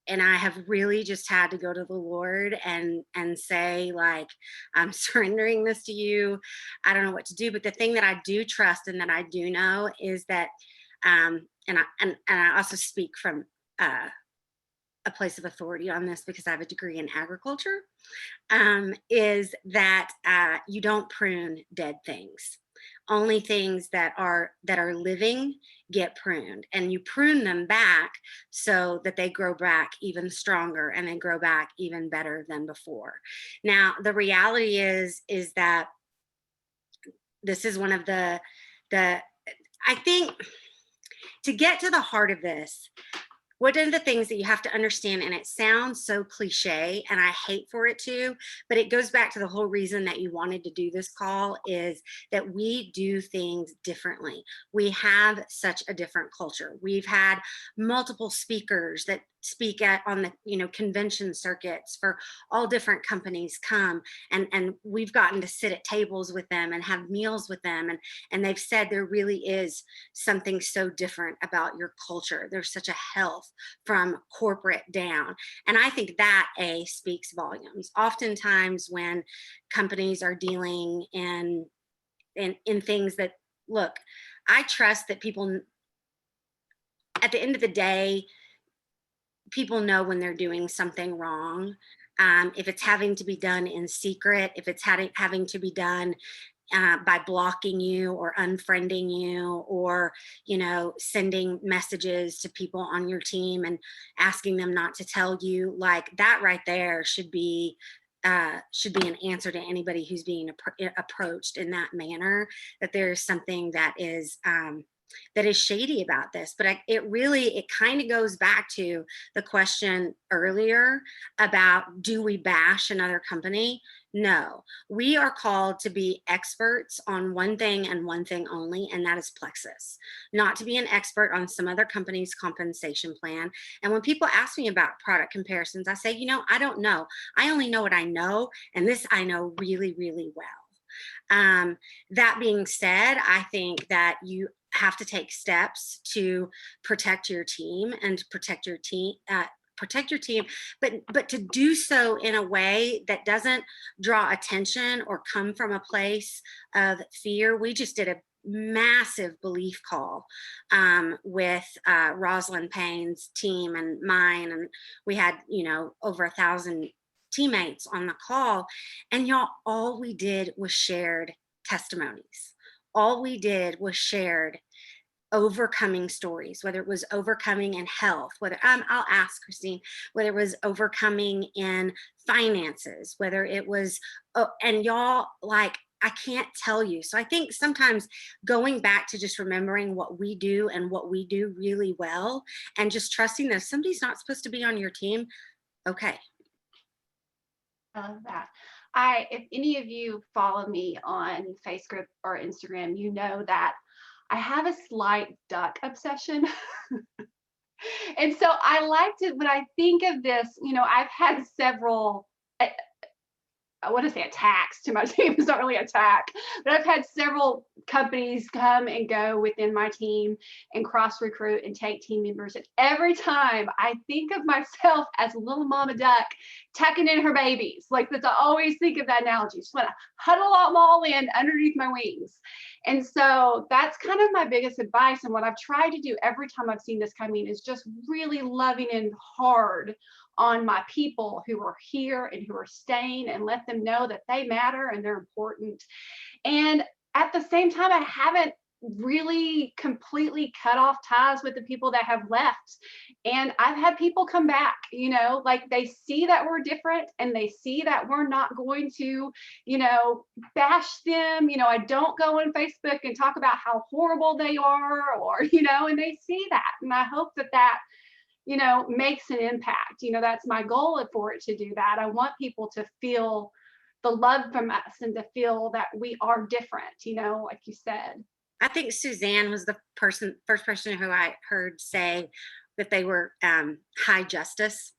And I have really just had to go to the Lord and say, like, I'm surrendering this to you. I don't know what to do. But the thing that I do trust and that I do know is that, and I also speak from a place of authority on this because I have a degree in agriculture, is that you don't prune dead things. Only things that are living get pruned, and you prune them back so that they grow back even stronger and they grow back even better than before. Now, the reality is that this is one of the I think, to get to the heart of this, one of the things that you have to understand, and it sounds so cliche and I hate for it to, but it goes back to the whole reason that you wanted to do this call, is that we do things differently. We have such a different culture. We've had multiple speakers that speak on the, you know, convention circuits for all different companies come, and we've gotten to sit at tables with them and have meals with them, and they've said there really is something so different about your culture. There's such a health from corporate down, and I think that speaks volumes. Oftentimes when companies are dealing in things that, look, I trust that people, at the end of the day, people know when they're doing something wrong. If it's having to be done in secret, if it's having to be done by blocking you or unfriending you, or, you know, sending messages to people on your team and asking them not to tell you, like, that right there should be an answer to anybody who's being approached in that manner, that there's something that is shady about this. But it kind of goes back to the question earlier about, do we bash another company? No, we are called to be experts on one thing and one thing only, and that is Plexus, not to be an expert on some other company's compensation plan. And when people ask me about product comparisons, I say, you know, I don't know. I only know what I know, and this I know really, really well. That being said, I think that you have to take steps to protect your team and to protect your team, but to do so in a way that doesn't draw attention or come from a place of fear. We just did a massive belief call with Rosalind Payne's team and mine, and we had, you know, over 1,000 teammates on the call, and y'all, all we did was shared testimonies. All we did was shared overcoming stories, whether it was overcoming in health, whether I'll ask Christine, whether it was overcoming in finances, whether it was, and y'all, like, I can't tell you. So I think sometimes going back to just remembering what we do and what we do really well, and just trusting that if somebody's not supposed to be on your team, okay. I love that. If any of you follow me on Facebook or Instagram, you know that I have a slight duck obsession. And so I like to, when I think of this, you know, I've had several, I want to say attacks to my team. It's not really an attack, but I've had several companies come and go within my team and cross recruit and take team members. And every time I think of myself as little mama duck tucking in her babies. Like, that's, I always think of that analogy. Just want to huddle them all in underneath my wings. And so that's kind of my biggest advice. And what I've tried to do every time I've seen this coming is just really loving and hard on my people who are here and who are staying, and let them know that they matter and they're important. And at the same time, I haven't really completely cut off ties with the people that have left. And I've had people come back, you know, like, they see that we're different and they see that we're not going to, you know, bash them. You know, I don't go on Facebook and talk about how horrible they are, or, you know, and they see that. And I hope that that, you know, makes an impact. You know, that's my goal for it to do that. I want people to feel the love from us and to feel that we are different, you know, like you said. I think Suzanne was the first person who I heard say that they were high justice,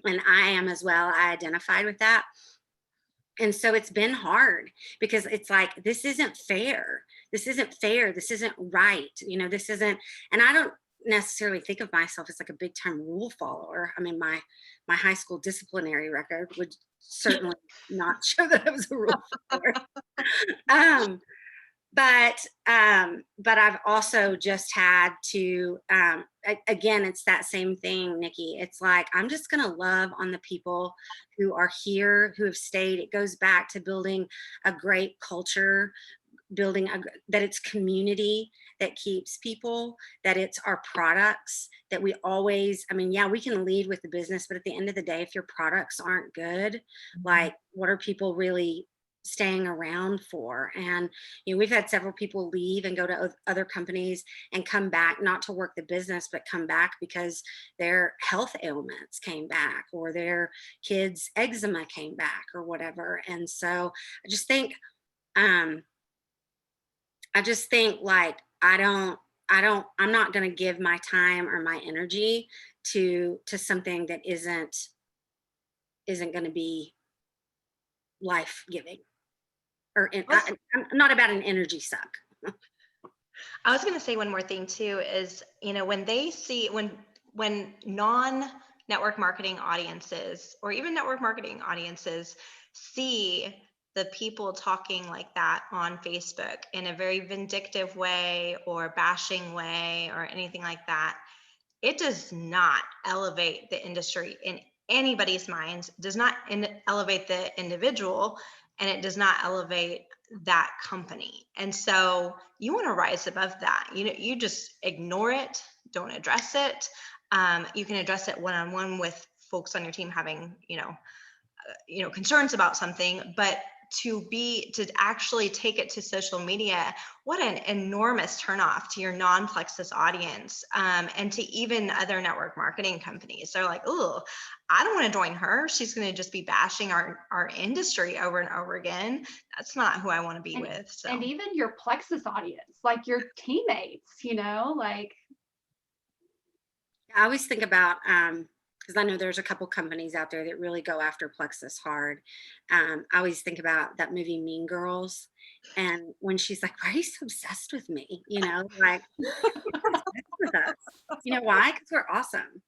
and I am as well. I identified with that. And so it's been hard because it's like, this isn't fair. This isn't fair. This isn't right. This isn't, and I don't necessarily think of myself as like a big time rule follower. I mean, my high school disciplinary record would certainly not show that I was a rule follower. But I've also just had to, again, it's that same thing, Nikki. It's like, I'm just going to love on the people who are here, who have stayed. It goes back to building a great culture, that it's community that keeps people, that it's our products, that we always, I mean, yeah, we can lead with the business, but at the end of the day, if your products aren't good, like, what are people really staying around for? And we've had several people leave and go to other companies and come back, not to work the business, but come back because their health ailments came back, or their kids' eczema came back, or whatever. And so I just think like, I'm not going to give my time or my energy to something that isn't going to be life-giving. I'm not about an energy suck. I was going to say one more thing too, is, when they see, when non-network marketing audiences, or even network marketing audiences, see the people talking like that on Facebook in a very vindictive way or bashing way or anything like that, it does not elevate the industry in anybody's minds, does not elevate the individual, and it does not elevate that company. And so you want to rise above that. You just ignore it, don't address it. You can address it one-on-one with folks on your team having, concerns about something, but to actually take it to social media, what an enormous turnoff to your non-Plexus audience, and to even other network marketing companies. They're like, oh, I don't want to join her. She's going to just be bashing our industry over and over again. That's not who I want to be with. So. And even your Plexus audience, like your teammates, like. I always think about, because I know there's a couple companies out there that really go after Plexus hard. I always think about that movie Mean Girls, and when she's like, why are you so obsessed with me? Like, obsessed with us. You know why? Because we're awesome.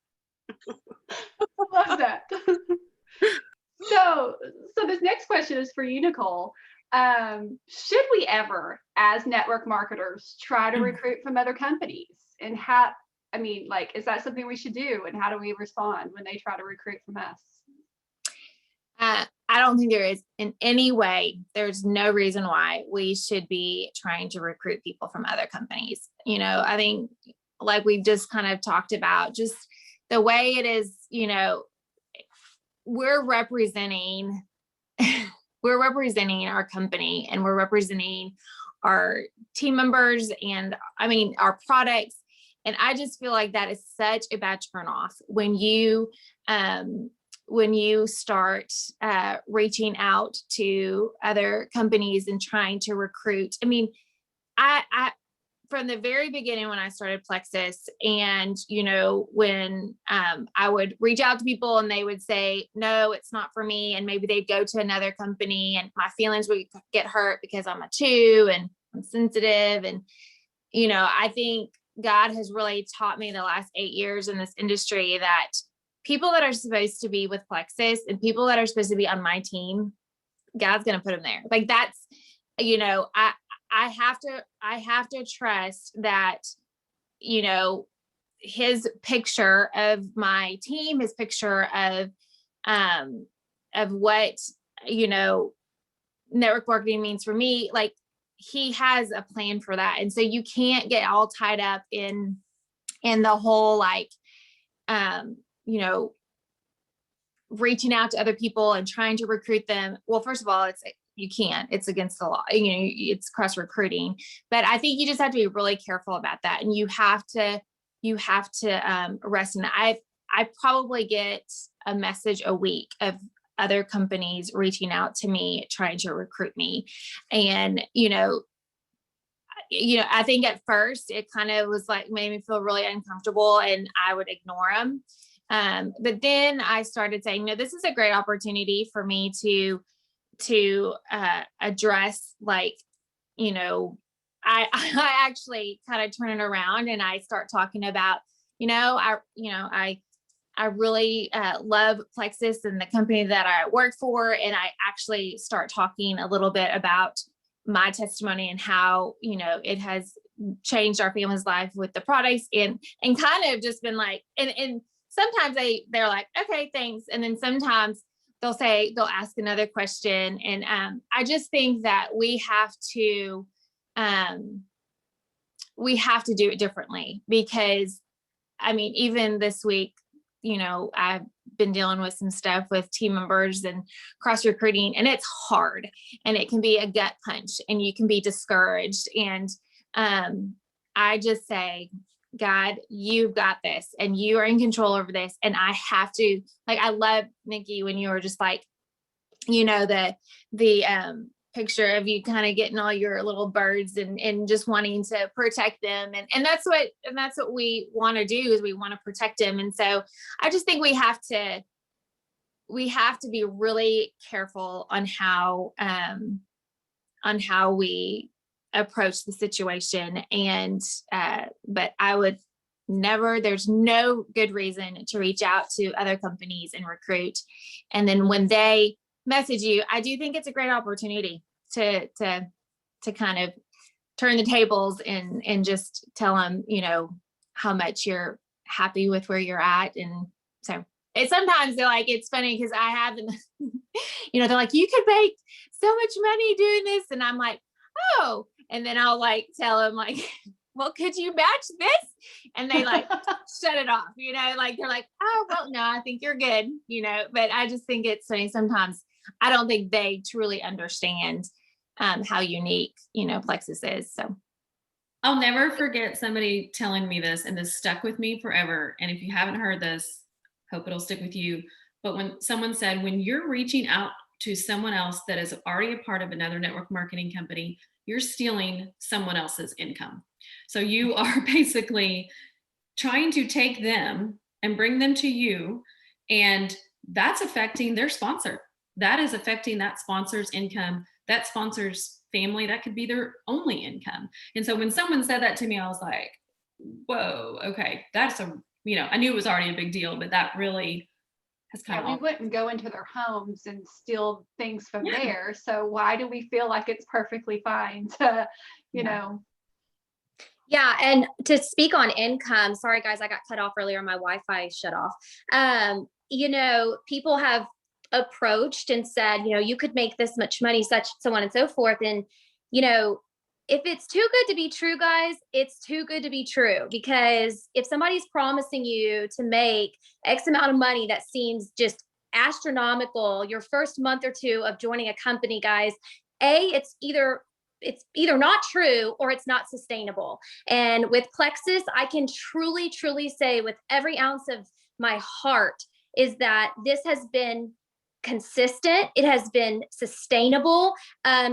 I love that. So this next question is for you, Nicole. Should we ever, as network marketers, try to recruit from other companies? And is that something we should do? And how do we respond when they try to recruit from us? I don't think there is in any way, there's no reason why we should be trying to recruit people from other companies. I think, like we've just kind of talked about, just the way it is, we're representing our company, and we're representing our team members, and our products. And I just feel like that is such a bad turnoff when you start reaching out to other companies and trying to recruit. I from the very beginning when I started Plexus, and when I would reach out to people and they would say, no, it's not for me, and maybe they'd go to another company, and my feelings would get hurt because I'm a 2 and I'm sensitive. And I think God has really taught me the last 8 years in this industry that people that are supposed to be with Plexus and people that are supposed to be on my team, God's going to put them there. Like, that's, I have to trust that, his picture of my team, his picture of what, network marketing means for me, like, he has a plan for that. And so you can't get all tied up in the whole, like, reaching out to other people and trying to recruit them. Well, first of all, you can't, it's against the law, it's cross recruiting, but I think you just have to be really careful about that. And you have to rest in that. I probably get a message a week of other companies reaching out to me, trying to recruit me. And, I think at first it kind of was like made me feel really uncomfortable and I would ignore them. But then I started saying, no, this is a great opportunity for me to address, like, I actually kind of turn it around and I start talking about, I really love Plexus and the company that I work for. And I actually start talking a little bit about my testimony and how, it has changed our family's life with the products, and kind of just been like, and sometimes they're like, okay, thanks. And then sometimes they'll ask another question. And I just think that we have to do it differently, because I mean, even this week, I've been dealing with some stuff with team members and cross recruiting, and it's hard and it can be a gut punch and you can be discouraged. And I just say, God, you've got this and you are in control over this. And I have to, like, I love, Nikki, when you were just like, the picture of you kind of getting all your little birds and just wanting to protect them. And that's what we want to do, is we want to protect them. And so I just think we have to be really careful on how we approach the situation. And, but I would never, there's no good reason to reach out to other companies and recruit. And then when they message you, I do think it's a great opportunity to kind of turn the tables and just tell them, how much you're happy with where you're at. And so sometimes they're like, it's funny because I have them, they're like, you could make so much money doing this. And I'm like, oh, and then I'll like tell them like, well, could you match this? And they like shut it off, like they're like, oh, well, no, I think you're good, but I just think it's funny. Sometimes I don't think they truly understand how unique, Plexus is. So I'll never forget somebody telling me this, and this stuck with me forever. And if you haven't heard this, hope it'll stick with you. But when someone said, when you're reaching out to someone else that is already a part of another network marketing company, you're stealing someone else's income. So you are basically trying to take them and bring them to you, and that's affecting their sponsor. That is affecting that sponsor's income, that sponsor's family. That could be their only income. And so when someone said that to me, I was like, whoa, okay, that's I knew it was already a big deal, but that really has kind we of. wouldn't go into their homes and steal things from there. So why do we feel like it's perfectly fine to, Yeah. And to speak on income, sorry guys, I got cut off earlier. My Wi-Fi shut off. People have approached and said, you could make this much money, such, so on and so forth. And, if it's too good to be true, guys, it's too good to be true, because if somebody's promising you to make X amount of money, that seems just astronomical your first month or two of joining a company, guys, it's either not true or it's not sustainable. And with Plexus, I can truly, truly say with every ounce of my heart is that this has been consistent. It has been sustainable.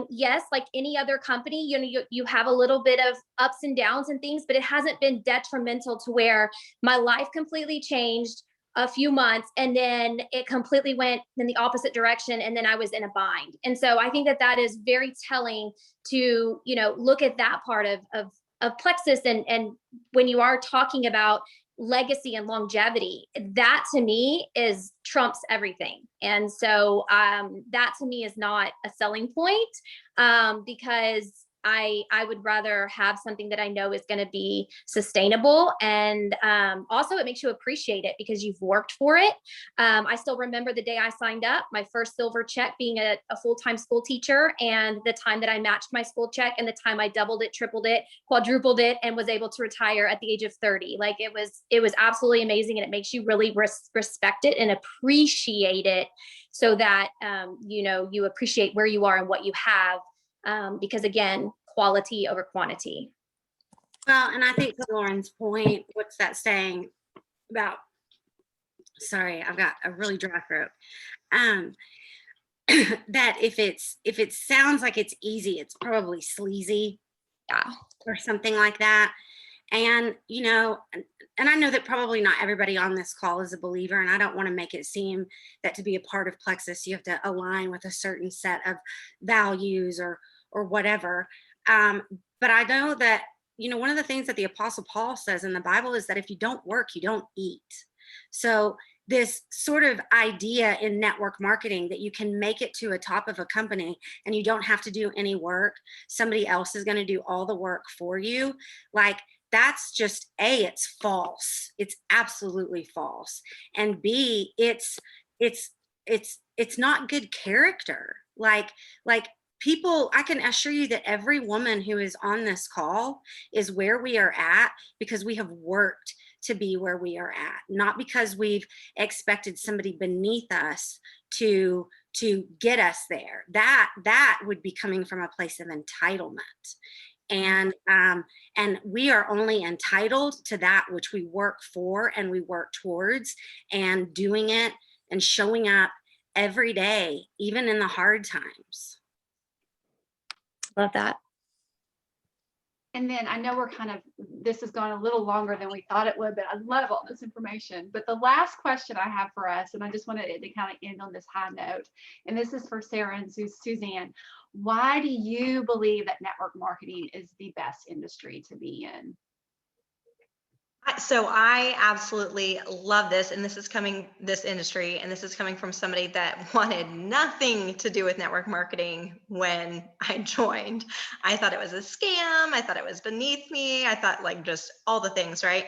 Yes, like any other company, you have a little bit of ups and downs and things, but it hasn't been detrimental to where my life completely changed a few months and then it completely went in the opposite direction, and then I was in a bind. And so I think that is very telling to look at that part of Plexus. And when you are talking about legacy and longevity, that to me is trumps everything. And so that to me is not a selling point, because I would rather have something that I know is going to be sustainable. And also it makes you appreciate it because you've worked for it. I still remember the day I signed up, my first silver check, being a full-time school teacher, and the time that I matched my school check and the time I doubled it, tripled it, quadrupled it, and was able to retire at the age of 30. Like it was absolutely amazing. And it makes you really respect it and appreciate it, so that, you appreciate where you are and what you have. Because again, quality over quantity. Well, and I think to Lauren's point, what's that saying about, sorry, I've got a really dry throat. That if it sounds like it's easy, it's probably sleazy. Yeah. or something like that. And, you know, and I know that probably not everybody on this call is a believer, and I don't want to make it seem that to be a part of Plexus, you have to align with a certain set of values or whatever. But I know that, you know, one of the things that the Apostle Paul says in the Bible is that if you don't work, you don't eat. So this sort of idea in network marketing that you can make it to a top of a company and you don't have to do any work, somebody else is going to do all the work for you, like that's just A, it's false. It's absolutely false. And B, it's not good character. Like people, I can assure you that every woman who is on this call is where we are at because we have worked to be where we are at, not because we've expected somebody beneath us to get us there. That would be coming from a place of entitlement. And we are only entitled to that which we work for and we work towards, and doing it and showing up every day, even in the hard times. Love that. And then I know this has gone a little longer than we thought it would, but I love all this information. But the last question I have for us, and I just wanted it to kind of end on this high note, and this is for Sarah and Suzanne. Why do you believe that network marketing is the best industry to be in? So I absolutely love this, and this is coming from somebody that wanted nothing to do with network marketing when I joined. I thought it was a scam. I thought it was beneath me. I thought like just all the things, right?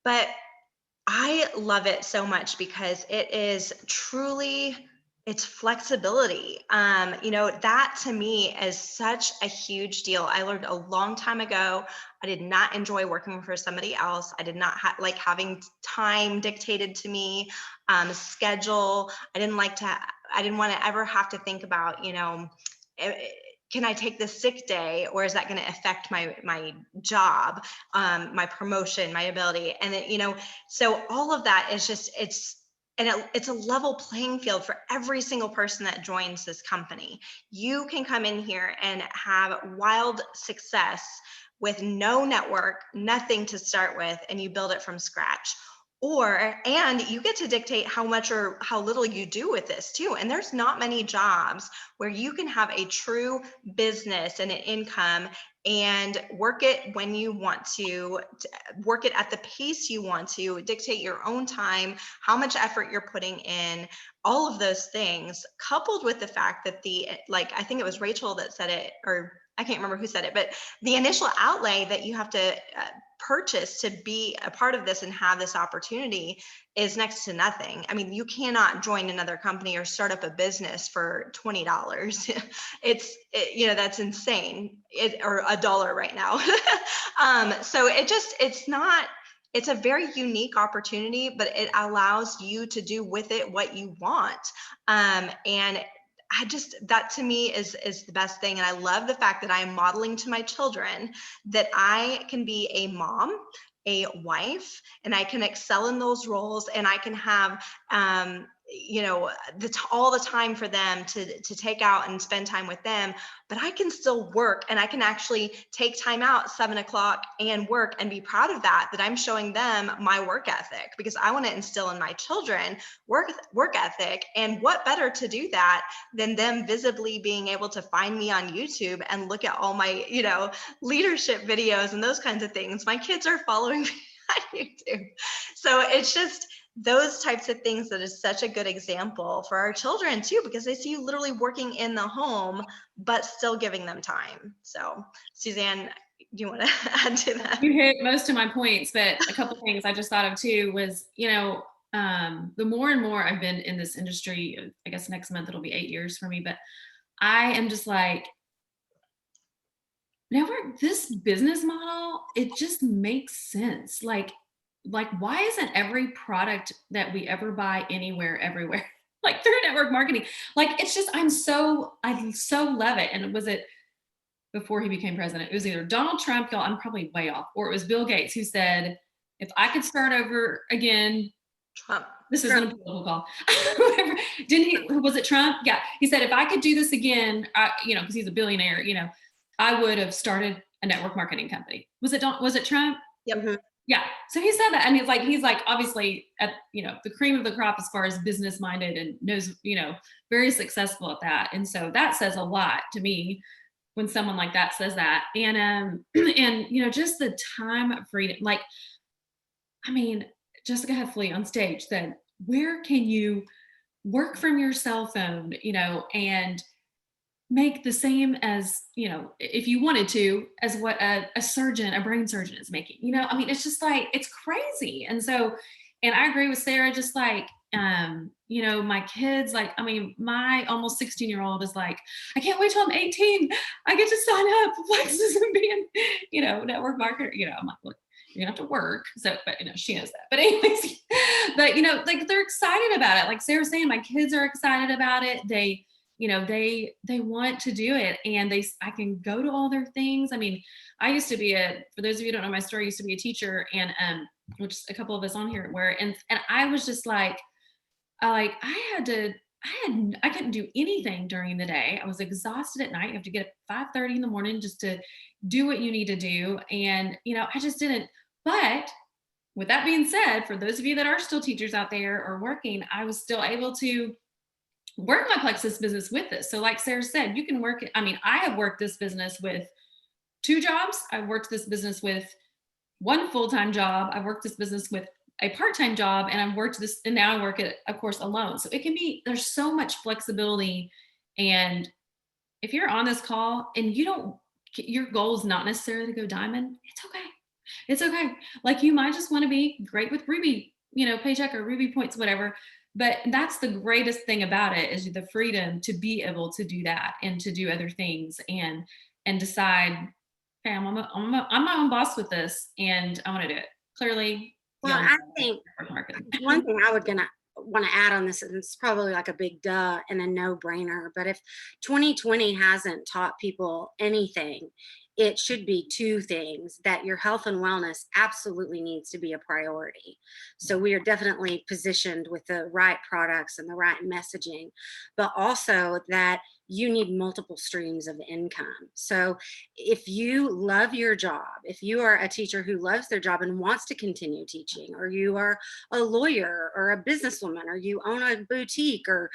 But I love it so much because it is truly, it's flexibility. You know, that to me is such a huge deal. I learned a long time ago. I did not enjoy working for somebody else. I did not like having time dictated to me, schedule. I didn't want to ever have to think about, you know, can I take this sick day, or is that going to affect my job, my promotion, my ability? And then, you know, so all of that is just, it's a level playing field for every single person that joins this company. You can come in here and have wild success with no network, nothing to start with, and you build it from scratch. And you get to dictate how much or how little you do with this too. And there's not many jobs where you can have a true business and an income and work it when you want to, work it at the pace you want to, dictate your own time, how much effort you're putting in, all of those things, coupled with the fact that I think it was Rachel that said it, or I can't remember who said it, but the initial outlay that you have to purchase to be a part of this and have this opportunity is next to nothing. I mean, you cannot join another company or start up a business for $20. You know, that's insane. Or $1 right now. So it's a very unique opportunity, but it allows you to do with it what you want. And that to me is the best thing. And I love the fact that I am modeling to my children that I can be a mom, a wife, and I can excel in those roles, and I can have, you know, all the time for them to take out and spend time with them, but I can still work, and I can actually take time out 7 o'clock and work and be proud of that I'm showing them my work ethic, because I want to instill in my children work ethic. And what better to do that than them visibly being able to find me on YouTube and look at all my, you know, leadership videos and those kinds of things. My kids are following me on YouTube. So it's just those types of things that is such a good example for our children too, because they see you literally working in the home, but still giving them time. So Suzanne, do you want to add to that? You hit most of my points, but a couple things I just thought of too was, you know, the more and more I've been in this industry, I guess next month it'll be 8 years for me, but I am just like, this business model, it just makes sense. Like why isn't every product that we ever buy anywhere, everywhere, like through network marketing? Like, it's just, I so love it. And was it before he became president? It was either Donald Trump, y'all, I'm probably way off, or it was Bill Gates who said, if I could start over again, Trump. This isn't a political call. Was it Trump? Yeah. He said, if I could do this again, you know, because he's a billionaire, you know, I would have started a network marketing company. Was it Trump? Yep. Yeah. So he said that, and he's like obviously at, the cream of the crop as far as business minded, and knows, very successful at that. And so that says a lot to me when someone like that says that. And and just the time of freedom. Like, I mean, Jessica Heffley on stage said, where can you work from your cell phone, and make the same as, if you wanted to, as what a brain surgeon is making, I mean, it's just like, it's crazy. And so, and I agree with Sarah, just like, my kids, like, I mean, my almost 16-year-old is like, I can't wait till I'm 18. I get to sign up for Plexus and be a, network marketer. I'm like, look, you're gonna have to work. So, but she knows that. But anyways, but like they're excited about it. Like Sarah's saying, my kids are excited about it. They want to do it, and I can go to all their things. I mean, I used to be for those of you who don't know my story, I used to be a teacher, and which a couple of us on here were, and I was just like, I couldn't do anything during the day. I was exhausted at night. You have to get up 5:30 in the morning just to do what you need to do. And, I just didn't. But with that being said, for those of you that are still teachers out there or working, I was still able to work my Plexus business with this. So like Sarah said, you can work it. I mean, I have worked this business with 2 jobs. I've worked this business with 1 full-time job. I've worked this business with a part-time job, and and now I work it, of course, alone. So it can be, there's so much flexibility. And if you're on this call and your goal is not necessarily to go diamond, it's okay. It's okay. Like, you might just want to be great with Ruby, paycheck or Ruby points, whatever. But that's the greatest thing about it, is the freedom to be able to do that and to do other things and decide, okay, I'm my own boss with this, and I want to do it. Clearly. Well, I think one thing I would want to add on this, and it's probably like a big duh and a no-brainer, but if 2020 hasn't taught people anything, it should be 2 things: that your health and wellness absolutely needs to be a priority. So we are definitely positioned with the right products and the right messaging, but also that you need multiple streams of income. So if you love your job, if you are a teacher who loves their job and wants to continue teaching, or you are a lawyer or a businesswoman, or you own a boutique, or,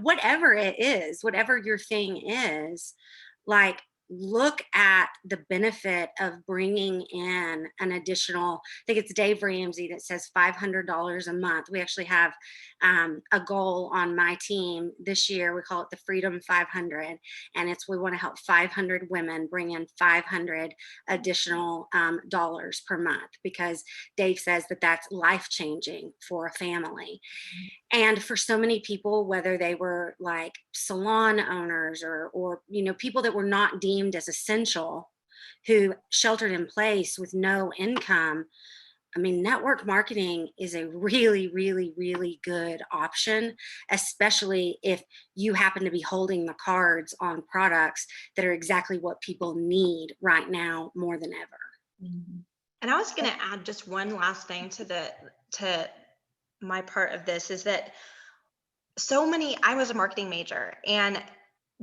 whatever it is, whatever your thing is, like, look at the benefit of bringing in an additional, I think it's Dave Ramsey that says $500 a month. We actually have a goal on my team this year. We call it the Freedom 500. And we want to help 500 women bring in 500 additional dollars per month, because Dave says that that's life-changing for a family. And for so many people, whether they were like salon owners or people that were not deemed as essential, who sheltered in place with no income, I mean, network marketing is a really, really, really good option, especially if you happen to be holding the cards on products that are exactly what people need right now more than ever. Mm-hmm. And I was going to add just one last thing to my part of this, is that I was a marketing major, and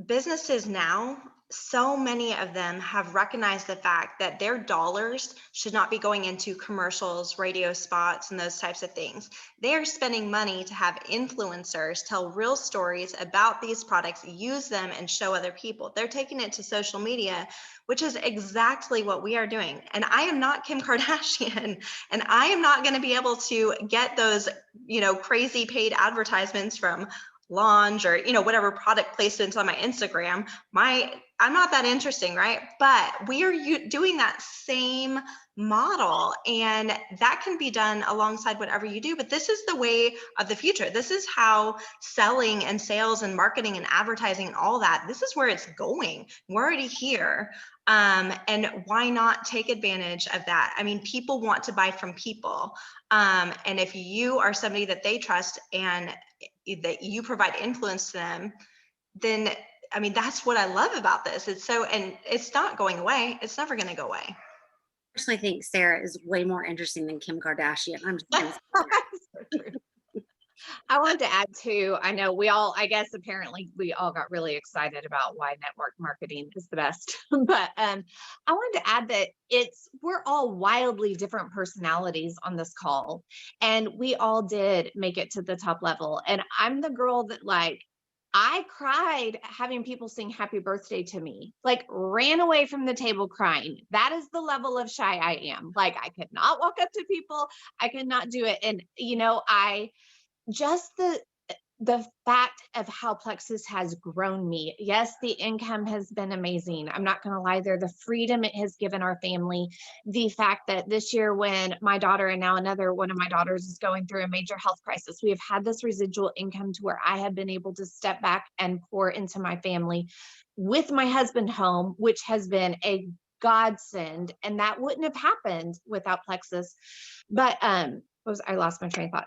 businesses now, so many of them have recognized the fact that their dollars should not be going into commercials, radio spots, and those types of things. They are spending money to have influencers tell real stories about these products, use them, and show other people. They're taking it to social media, which is exactly what we are doing. And I am not Kim Kardashian, and I am not going to be able to get those, crazy paid advertisements from Launch or, whatever product placements on my Instagram. I'm not that interesting, right? But we are doing that same model, and that can be done alongside whatever you do. But this is the way of the future. This is how selling and sales and marketing and advertising and all that, this is where it's going. We're already here. And why not take advantage of that? I mean, people want to buy from people. And if you are somebody that they trust and that you provide influence to them, then, I mean, that's what I love about this. And it's not going away. It's never going to go away. I personally think Sarah is way more interesting than Kim Kardashian. I'm just I wanted to add too, I know we all, I guess apparently we all got really excited about why network marketing is the best. But I wanted to add that we're all wildly different personalities on this call. And we all did make it to the top level. And I'm the girl that like, I cried having people sing happy birthday to me, like ran away from the table crying. That is the level of shy I am. Like I could not walk up to people. I could not do it. And, just the fact of how Plexus has grown me. Yes, the income has been amazing. I'm not going to lie there. The freedom it has given our family, the fact that this year when my daughter and now another one of my daughters is going through a major health crisis, we have had this residual income to where I have been able to step back and pour into my family with my husband home, which has been a godsend. And that wouldn't have happened without Plexus. But I lost my train of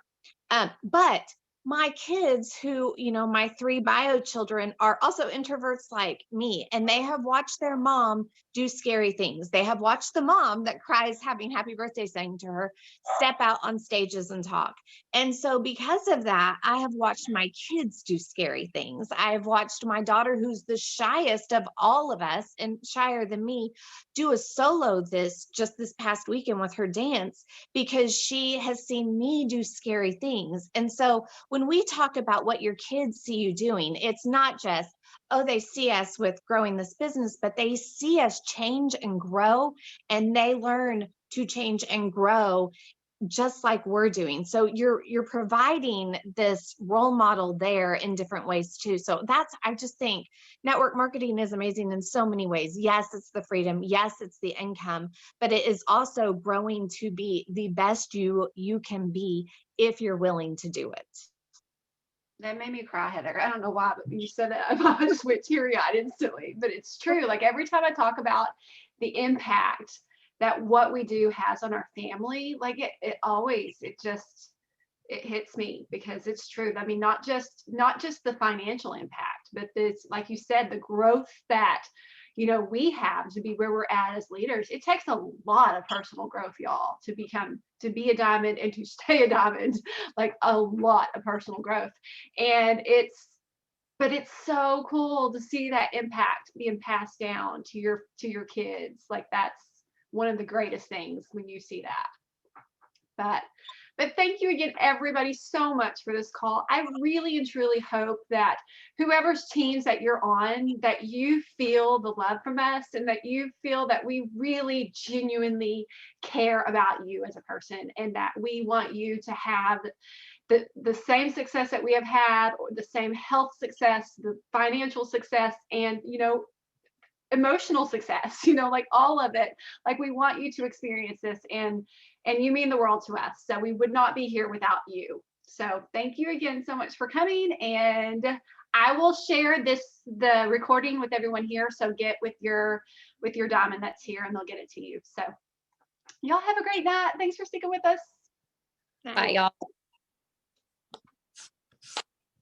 thought. But my kids who, my 3 bio children are also introverts like me, and they have watched their mom do scary things. They have watched the mom that cries having happy birthday sang to her step out on stages and talk. And so because of that, I have watched my kids do scary things. I have watched my daughter, who's the shyest of all of us and shyer than me, do a solo this past weekend with her dance because she has seen me do scary things. And so when we talk about what your kids see you doing, it's not just, oh, they see us with growing this business, but they see us change and grow, and they learn to change and grow just like we're doing. So you're providing this role model there in different ways too. So I just think network marketing is amazing in so many ways. Yes, it's the freedom. Yes, it's the income, but it is also growing to be the best you can be if you're willing to do it. That made me cry, Heather. I don't know why, but when you said that, I just went teary-eyed instantly. But it's true. Like every time I talk about the impact that what we do has on our family, like it hits me because it's true. I mean, not just the financial impact, but this, like you said, the growth that we have to be where we're at as leaders. It takes a lot of personal growth, y'all, to be a diamond and to stay a diamond, like a lot of personal growth. And it's so cool to see that impact being passed down to your kids. Like that's one of the greatest things when you see that. But thank you again, everybody, so much for this call. I really and truly hope that whoever's teams that you're on, that you feel the love from us and that you feel that we really genuinely care about you as a person and that we want you to have the same success that we have had, or the same health success, the financial success, and emotional success, like all of it. Like we want you to experience this, and you mean the world to us. So we would not be here without you. So thank you again so much for coming. And I will share the recording with everyone here. So get with your diamond that's here and they'll get it to you. So y'all have a great night. Thanks for sticking with us. Bye, y'all.